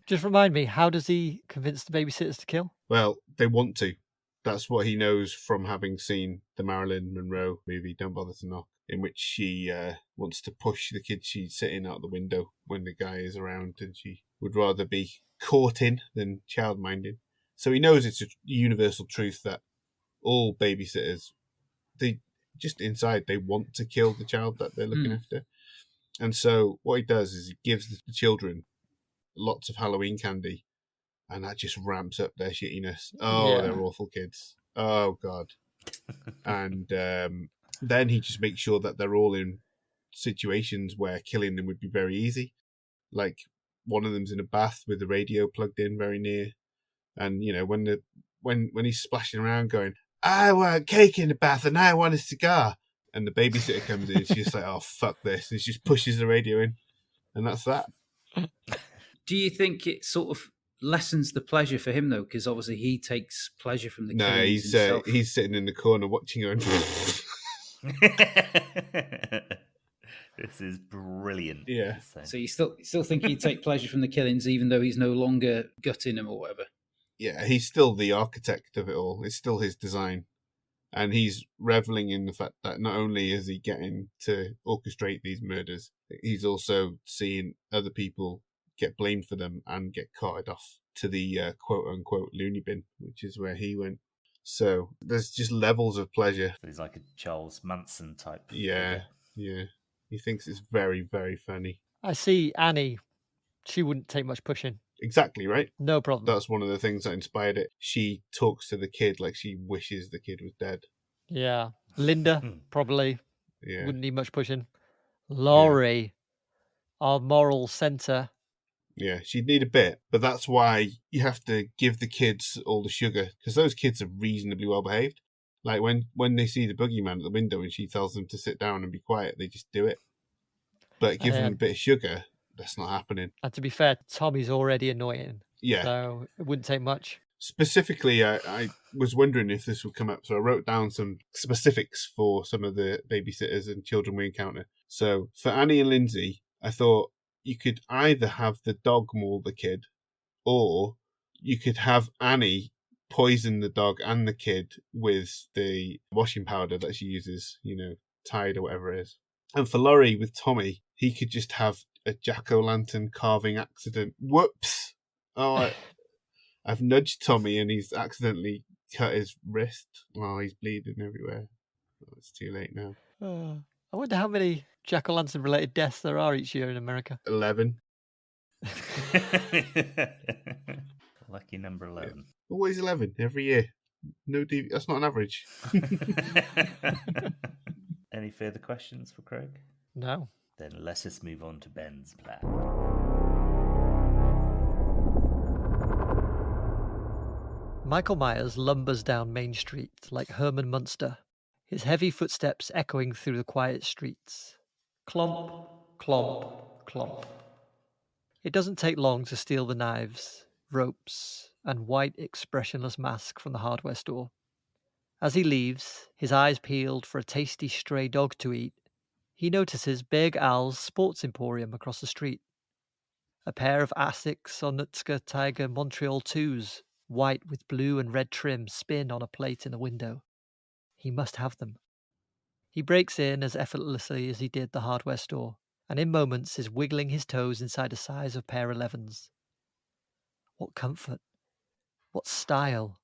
Just remind me, how does he convince the babysitters to kill? Well, they want to. That's what he knows from having seen the Marilyn Monroe movie, Don't Bother to Knock, in which she wants to push the kid she's sitting out the window when the guy is around, and she would rather be courting than child-minding. So he knows it's a universal truth that all babysitters, they just inside, they want to kill the child that they're looking after. And so what he does is he gives the children lots of Halloween candy, and that just ramps up their shittiness. Oh, they're awful kids. Oh, God. And then he just makes sure that they're all in situations where killing them would be very easy. Like, one of them's in a bath with the radio plugged in very near. And, you know, when he's splashing around going, I want cake in the bath and I want a cigar. And the babysitter comes in and she's just like, oh, fuck this. And she just pushes the radio in. And that's that. Do you think it sort of lessens the pleasure for him, though? Because obviously he takes pleasure from the killings himself. He's sitting in the corner watching her. This is brilliant. Yeah. So you still think he'd take pleasure from the killings, even though he's no longer gutting them or whatever? Yeah, he's still the architect of it all. It's still his design. And he's reveling in the fact that not only is he getting to orchestrate these murders, he's also seeing other people get blamed for them and get carted off to the quote-unquote loony bin, which is where he went. So there's just levels of pleasure. So he's like a Charles Manson type. Yeah, yeah. He thinks it's very, very funny. I see Annie. She wouldn't take much pushing. Exactly, right? No problem. That's one of the things that inspired it. She talks to the kid like she wishes the kid was dead. Yeah. Linda probably Yeah. wouldn't need much pushing. Laurie, our moral centre. Yeah, she'd need a bit, but that's why you have to give the kids all the sugar, because those kids are reasonably well behaved. Like when they see the boogeyman at the window and she tells them to sit down and be quiet, they just do it. But give them a bit of sugar, that's not happening. And to be fair, Tommy's already annoying. Yeah. So it wouldn't take much. Specifically, I was wondering if this would come up, so I wrote down some specifics for some of the babysitters and children we encounter. So for Annie and Lindsay, I thought you could either have the dog maul the kid, or you could have Annie poison the dog and the kid with the washing powder that she uses, Tide or whatever it is. And for Laurie, with Tommy, he could just have a jack-o'-lantern carving accident. Whoops! Oh, I've nudged Tommy and he's accidentally cut his wrist. Oh, he's bleeding everywhere. Oh, it's too late now. I wonder how many jack-o'-lantern related deaths there are each year in America. 11. Lucky number 11. Yeah. Always 11 every year. No, that's not an average. Any further questions for Craig? No. Then let's just move on to Ben's plan. Michael Myers lumbers down Main Street like Herman Munster, his heavy footsteps echoing through the quiet streets. Clomp, clomp, clomp. It doesn't take long to steal the knives, ropes, and white expressionless mask from the hardware store. As he leaves, his eyes peeled for a tasty stray dog to eat, he notices Big Al's Sports Emporium across the street. A pair of Asics Onutska Tiger Montreal 2s, white with blue and red trim, spin on a plate in the window. He must have them. He breaks in as effortlessly as he did the hardware store, and in moments is wiggling his toes inside a size of pair 11s. What comfort! What style!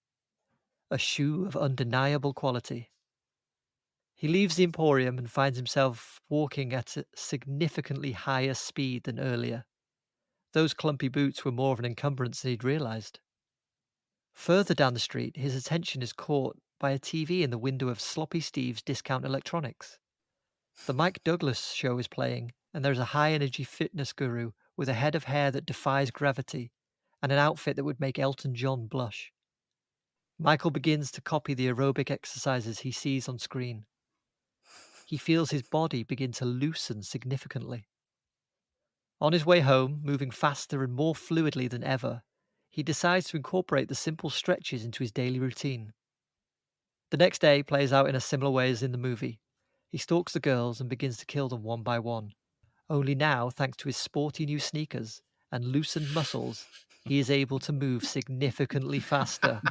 A shoe of undeniable quality. He leaves the Emporium and finds himself walking at a significantly higher speed than earlier. Those clumpy boots were more of an encumbrance than he'd realised. Further down the street, his attention is caught by a TV in the window of Sloppy Steve's Discount Electronics. The Mike Douglas show is playing, and there's a high-energy fitness guru with a head of hair that defies gravity and an outfit that would make Elton John blush. Michael begins to copy the aerobic exercises he sees on screen. He feels his body begin to loosen significantly. On his way home, moving faster and more fluidly than ever, he decides to incorporate the simple stretches into his daily routine. The next day plays out in a similar way as in the movie. He stalks the girls and begins to kill them one by one. Only now, thanks to his sporty new sneakers and loosened muscles, he is able to move significantly faster.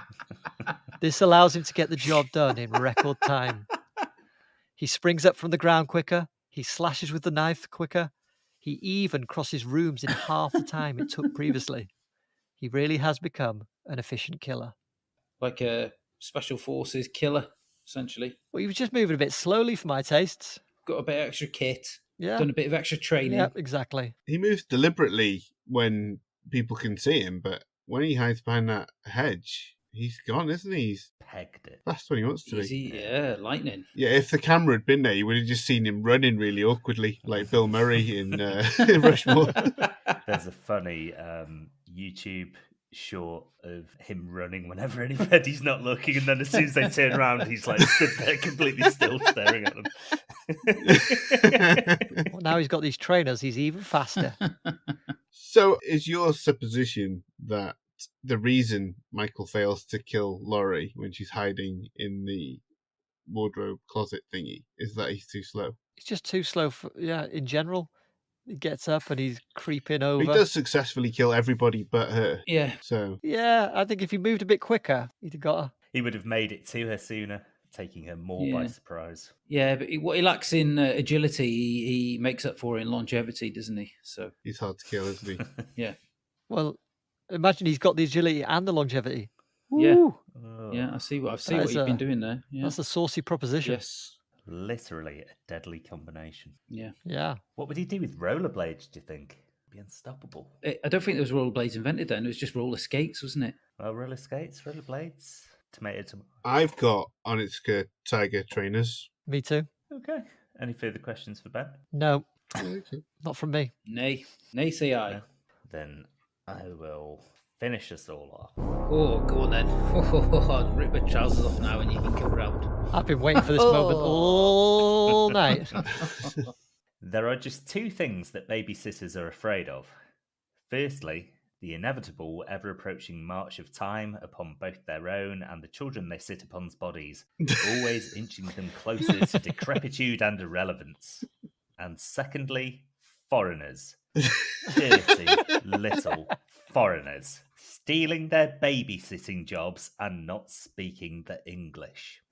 This allows him to get the job done in record time. He springs up from the ground quicker, he slashes with the knife quicker, he even crosses rooms in half the time it took previously. He really has become an efficient killer. Like a special forces killer, essentially. Well, he was just moving a bit slowly for my tastes. Got a bit of extra kit. Yeah. Done a bit of extra training. Yeah, exactly. He moves deliberately when people can see him, but when he hides behind that hedge, he's gone, isn't he? He's pegged it. That's what he wants to Easy, be. yeah, lightning. Yeah, if the camera had been there, you would have just seen him running really awkwardly, like Bill Murray in Rushmore. There's a funny YouTube short of him running whenever anybody's not looking, and then as soon as they turn around, he's like stood there completely still staring at them. Well, now he's got these trainers, he's even faster. So is your supposition that the reason Michael fails to kill Laurie when she's hiding in the wardrobe closet thingy is that he's too slow? He's just too slow for, in general. He gets up and he's creeping over. He does successfully kill everybody but her. Yeah. So yeah, I think if he moved a bit quicker, he'd have got her. He would have made it to her sooner, taking her more by surprise. Yeah, but what he lacks in agility, he makes up for in longevity, doesn't he? So he's hard to kill, isn't he? Yeah. Well, imagine he's got the agility and the longevity. Yeah. Woo! Yeah, I see what you've been doing there. Yeah. That's a saucy proposition. Yes. Literally a deadly combination. Yeah. Yeah. What would he do with rollerblades, do you think? Be unstoppable. I don't think there was rollerblades invented then. It was just roller skates, wasn't it? Well, roller skates, rollerblades, tomato. I've got Onitsuka Tiger trainers. Me too. Okay. Any further questions for Ben? No. Not from me. Nay, say I. No. Then I will finish us all off. Oh, go on then. I'd rip my trousers off now and you can come round. I've been waiting for this moment all night. There are just two things that babysitters are afraid of. Firstly, the inevitable, ever-approaching march of time upon both their own and the children they sit upon's bodies, always inching them closer to decrepitude and irrelevance. And secondly, foreigners. Dirty little foreigners. Stealing their babysitting jobs and not speaking the English.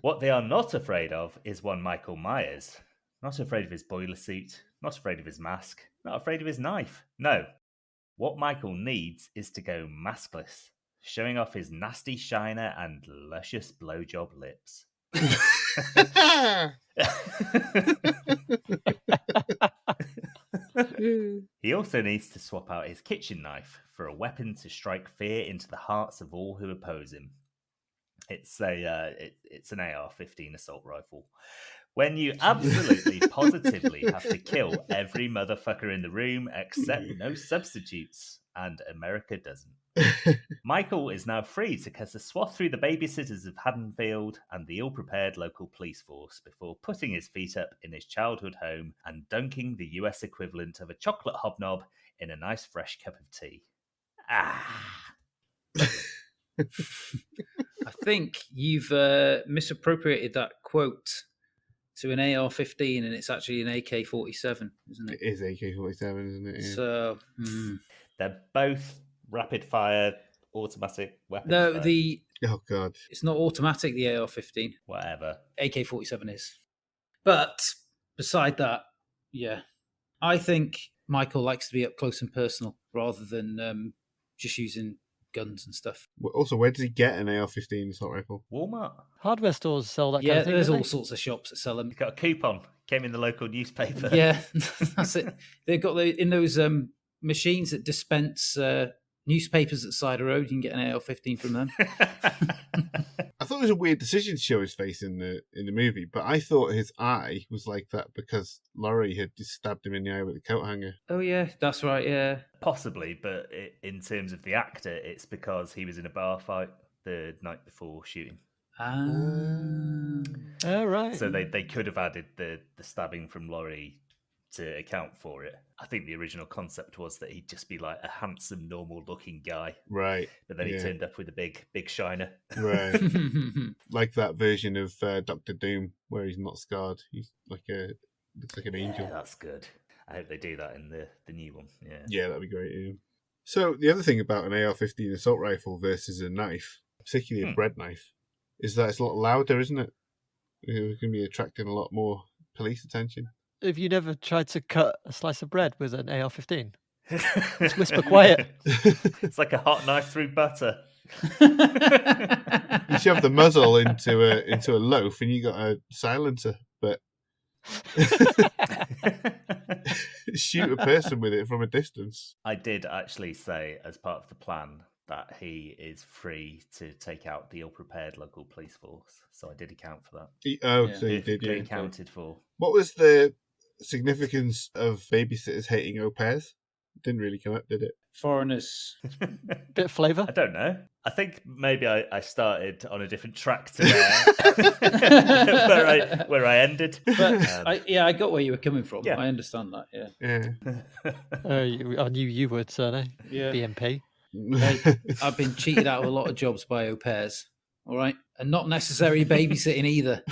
What they are not afraid of is one Michael Myers. Not afraid of his boiler suit, not afraid of his mask, not afraid of his knife. No. What Michael needs is to go maskless, showing off his nasty shiner and luscious blowjob lips. He also needs to swap out his kitchen knife for a weapon to strike fear into the hearts of all who oppose him. It's an AR-15 assault rifle. When you absolutely, positively have to kill every motherfucker in the room except no substitutes, and America doesn't. Michael is now free to cut a swath through the babysitters of Haddonfield and the ill-prepared local police force before putting his feet up in his childhood home and dunking the US equivalent of a chocolate hobnob in a nice fresh cup of tea. I think you've misappropriated that quote to an AR-15, and it's actually an AK-47, isn't it? It is AK-47, isn't it? Yeah. So they're both rapid-fire automatic weapons. No, oh god, it's not automatic. The AR-15, whatever. AK-47 is. But beside that, yeah, I think Michael likes to be up close and personal rather than just using guns and stuff. Also, where does he get an AR-15 assault rifle? Walmart. Hardware stores sell that kind Yeah, of thing. there's don't all they? sorts of shops that sell them. Got a coupon. Came in the local newspaper. Yeah, that's it. They've got in those machines that dispense newspapers at the side of the road. You can get an AR-15 from them. I thought it was a weird decision to show his face in the movie, but I thought his eye was like that because Laurie had just stabbed him in the eye with a coat hanger. Oh yeah, that's right. Yeah, Possibly, but in terms of the actor, it's because he was in a bar fight the night before shooting. Oh, right. So they could have added the stabbing from Laurie to account for it. I think the original concept was that he'd just be like a handsome, normal-looking guy. Right. But then he turned up with a big shiner. Right. Like that version of Dr. Doom where he's not scarred. He's looks like an angel. Yeah, that's good. I hope they do that in the new one. Yeah. Yeah, that'd be great. Yeah. So the other thing about an AR-15 assault rifle versus a knife, particularly a bread knife, is that it's a lot louder, isn't it? It can be attracting a lot more police attention. Have you never tried to cut a slice of bread with an AR-15? Just whisper quiet. It's like a hot knife through butter. You shove the muzzle into a loaf and you got a silencer, but shoot a person with it from a distance. I did actually say, as part of the plan, that he is free to take out the ill-prepared local police force. So I did account for that. So you did, yeah. Accounted for. What was the significance of babysitters hating au pairs? Didn't really come up, did it? foreigners. Bit of flavour. I don't know. I think maybe I started on a different track to where I ended. But I got where you were coming from. Yeah. I understand that. Yeah. I knew you would, Serne. Yeah. BMP. Hey, I've been cheated out of a lot of jobs by au pairs. All right, and not necessary babysitting either.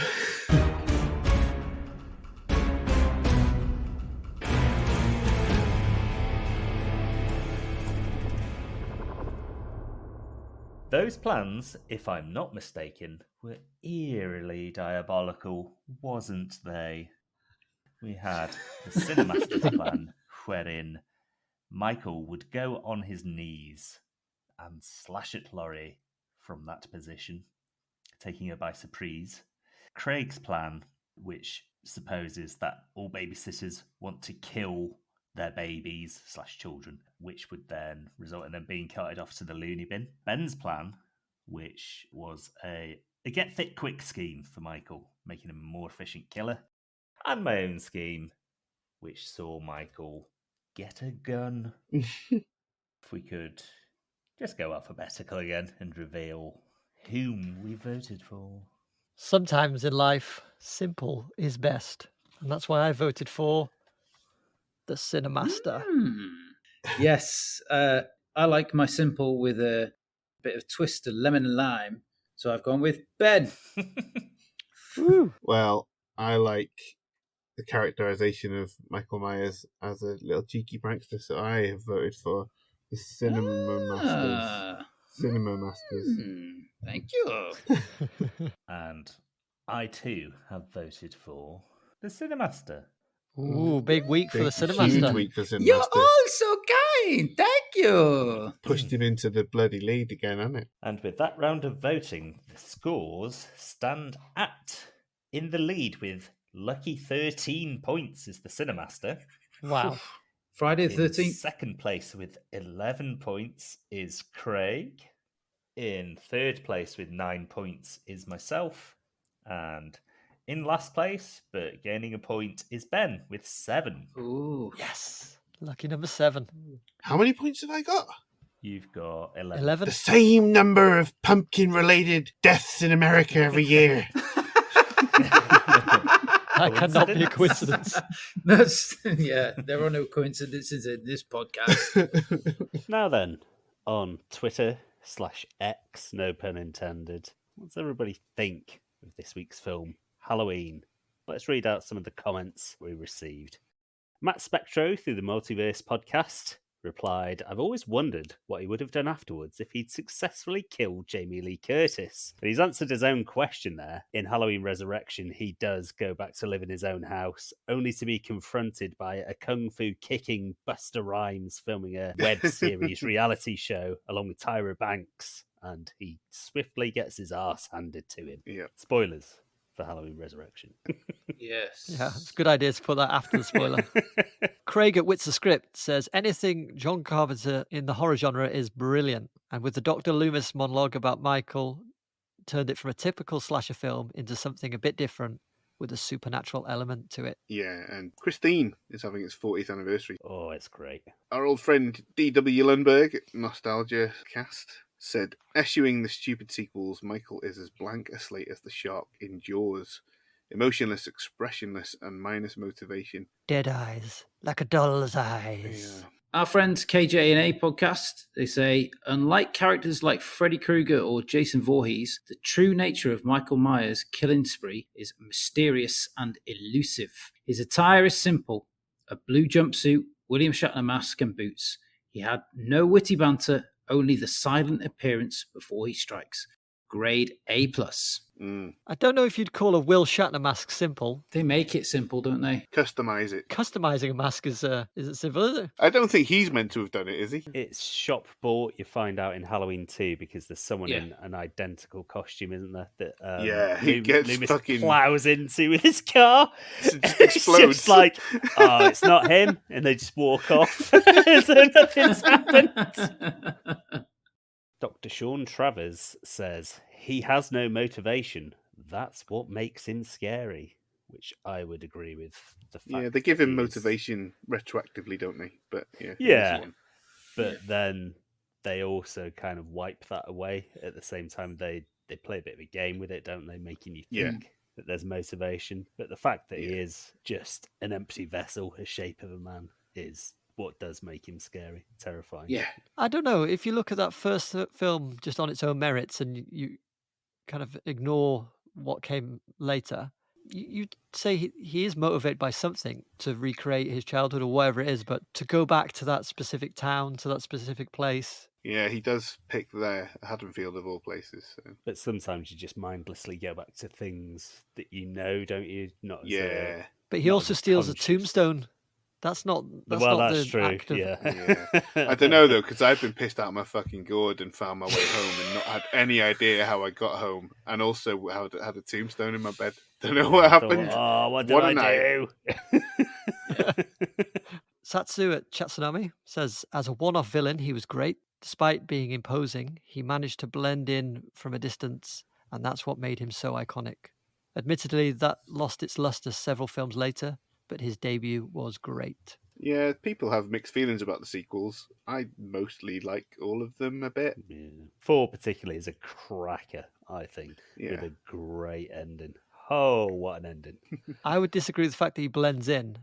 Those plans, if I'm not mistaken, were eerily diabolical, wasn't they? We had the Cinemaster's plan, wherein Michael would go on his knees and slash at Laurie from that position, taking her by surprise. Craig's plan, which supposes that all babysitters want to kill their babies / children, which would then result in them being carted off to the loony bin. Ben's plan, which was a get fit quick scheme for Michael, making him a more efficient killer. And my own scheme, which saw Michael get a gun. If we could just go alphabetical again and reveal whom we voted for. Sometimes in life, simple is best. And that's why I voted for the Cinemaster. Yes, I like my simple with a bit of twist of lemon and lime, so I've gone with Ben. Woo. Well, I like the characterization of Michael Myers as a little cheeky prankster, so I have voted for the Cinema Masters. Cinema Masters. Thank you. And I too have voted for the Cinemaster. Ooh, big week for the Huge Cinemaster. week for Cinemaster. You're all so kind. Thank you. Pushed him into the bloody lead again, hasn't it? And with that round of voting, the scores stand at in the lead with lucky 13 points is the Cinemaster. Wow. Friday the In 13th. second place with 11 points is Craig. In third place with 9 points is myself. And in last place, but gaining a point, is Ben with 7. Ooh. Yes. Lucky number 7. How many points have I got? You've got 11. 11. The same number of pumpkin-related deaths in America every year. That cannot be a coincidence. There are no coincidences in this podcast. Now then, on Twitter/X, no pun intended, what does everybody think of this week's film, Halloween? Let's read out some of the comments we received. Matt Spectro, through the Multiverse podcast, replied, I've always wondered what he would have done afterwards if he'd successfully killed Jamie Lee Curtis. But he's answered his own question there. In Halloween Resurrection, he does go back to live in his own house, only to be confronted by a kung fu kicking Busta Rhymes filming a web series reality show along with Tyra Banks, and he swiftly gets his arse handed to him. Yeah. Spoilers for Halloween Resurrection. Yes. Yeah, it's a good idea to put that after the spoiler. Craig at Wits the Script says anything John Carpenter in the horror genre is brilliant. And with the Dr. Loomis monologue about Michael, turned it from a typical slasher film into something a bit different with a supernatural element to it. Yeah, and Christine is having its 40th anniversary. Oh, it's great. Our old friend D.W. Lundberg, Nostalgia Cast, said, eschewing the stupid sequels, Michael is as blank a slate as the shark in Jaws. Emotionless, expressionless, and minus motivation. Dead eyes, like a doll's eyes. Yeah. Our friends KJ&A podcast, they say, unlike characters like Freddy Krueger or Jason Voorhees, the true nature of Michael Myers' killing spree is mysterious and elusive. His attire is simple, a blue jumpsuit, William Shatner mask and boots. He had no witty banter, only the silent appearance before he strikes. Grade A+. I don't know if you'd call a Will Shatner mask simple. They make it simple, don't they? Customize it. Customizing a mask isn't simple, is it? I don't think he's meant to have done it, is he? It's shop bought, you find out in Halloween 2, because there's someone Yeah. in an identical costume, isn't there? That Yeah, he gets Loomis fucking- plows into with his car. It just It's explodes. just like, oh, it's not him, and they just walk off. So nothing's happened. Dr. Sean Travers says, he has no motivation. That's what makes him scary, which I would agree with. Yeah, they give him he is- motivation retroactively, don't they? But yeah. Yeah. that's one. But then they also kind of wipe that away. At the same time, they play a bit of a game with it, don't they? Making you Yeah. think that there's motivation. But the fact that he Yeah. is just an empty vessel, a shape of a man, is what does make him scary, terrifying. Yeah. I don't know. If you look at that first film just on its own merits and you kind of ignore what came later, you'd say he is motivated by something to recreate his childhood or whatever it is, but to go back to that specific town, to that specific place. Yeah, he does pick there, Haddonfield of all places. So. But sometimes you just mindlessly go back to things that you know, don't you? Not as Yeah. But he Not also as a steals a conscious- tombstone. That's not that's the true. act of... Yeah. Yeah. I don't know though, because I've been pissed out of my fucking gourd and found my way home and not had any idea how I got home, and also had a tombstone in my bed. Don't know what happened. Oh, what did What a I night. do? Satsu at Chatsunami says, as a one-off villain, he was great. Despite being imposing, he managed to blend in from a distance, and that's what made him so iconic. Admittedly, that lost its luster several films later, but his debut was great. Yeah, people have mixed feelings about the sequels. I mostly like all of them a bit. Yeah. 4 particularly is a cracker, I think, Yeah. with a great ending. Oh, what an ending. I would disagree with the fact that he blends in,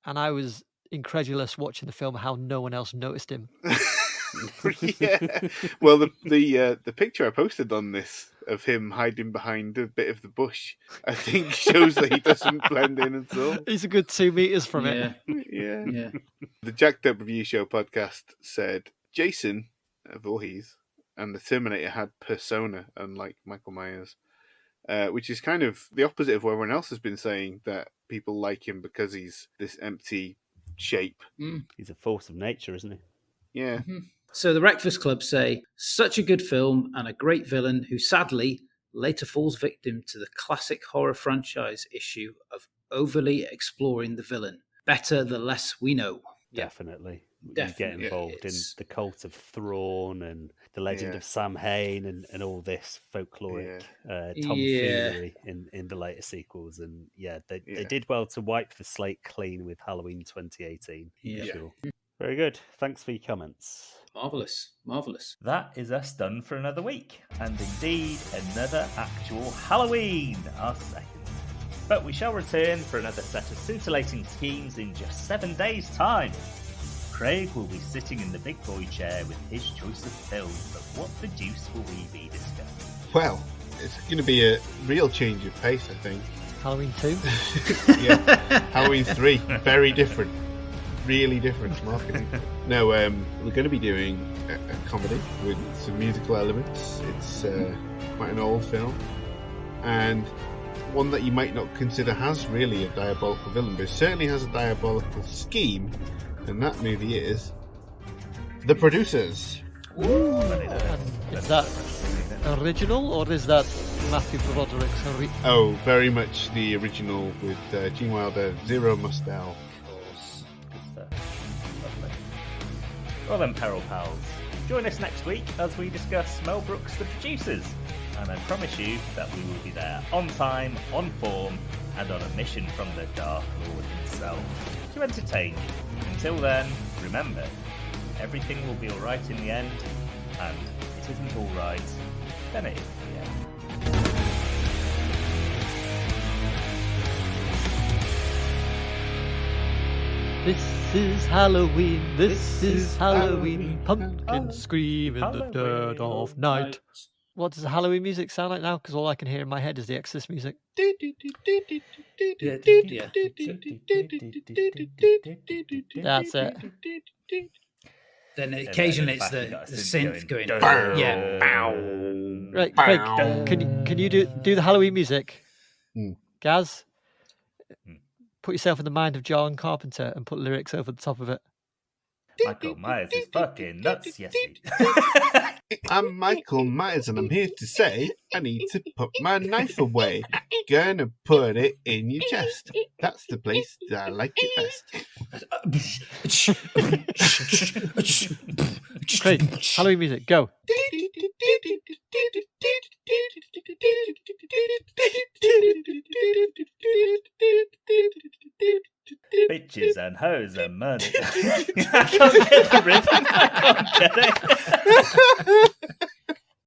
and I was incredulous watching the film how no one else noticed him. Yeah. Well, the picture I posted on this of him hiding behind a bit of the bush, I think shows that he doesn't blend in at all. He's a good 2 meters from it. Yeah. The Jacked Up Review Show podcast said Jason Voorhees and the Terminator had persona, unlike Michael Myers, which is kind of the opposite of what everyone else has been saying, that people like him because he's this empty shape. He's a force of nature, isn't he? Yeah. Mm-hmm. So the Breakfast Club say, such a good film and a great villain who sadly later falls victim to the classic horror franchise issue of overly exploring the villain. Better the less we know. Definitely. You Definitely. get involved in the cult of Thrawn and the legend of Sam Hain and all this folkloric tomfoolery in the later sequels. And they did well to wipe the slate clean with Halloween 2018. Yeah. For sure. Very good. Thanks for your comments. Marvellous. That is us done for another week, and indeed another actual Halloween, our second. But we shall return for another set of scintillating schemes in just 7 days' time. Craig will be sitting in the big boy chair with his choice of films, but what the deuce will we be discussing? Well, it's going to be a real change of pace, I think. Halloween 2? Yeah. Halloween 3, very different. Really different marketing. No, we're going to be doing a comedy with some musical elements. It's quite an old film, and one that you might not consider has really a diabolical villain, but it certainly has a diabolical scheme, and that movie is The Producers. Is that original, or is that Matthew Broderick's? Oh, very much the original with Gene Wilder, Zero Mostel. Well then, Peril Pals, join us next week as we discuss Mel Brooks' The Producers, and I promise you that we will be there on time, on form, and on a mission from the Dark Lord himself to entertain you. Until then, remember, everything will be alright in the end, and if it isn't alright, then it is the end. This is Halloween, this is Halloween. Pumpkins scream in the dead of night. What does the Halloween music sound like now? Because all I can hear in my head is the Exorcist music. That's it. Then occasionally it's the synth going. Yeah. Right, Craig, can you do the Halloween music? Gaz? Put yourself in the mind of John Carpenter and put lyrics over the top of it. Michael Myers is fucking nuts, yes he. I'm Michael Myers and I'm here to say I need to put my knife away. Gonna put it in your chest. That's the place that I like it best. Craig, Halloween music, go. Bitches and hoes and money. I can't get the rhythm. I can't get it.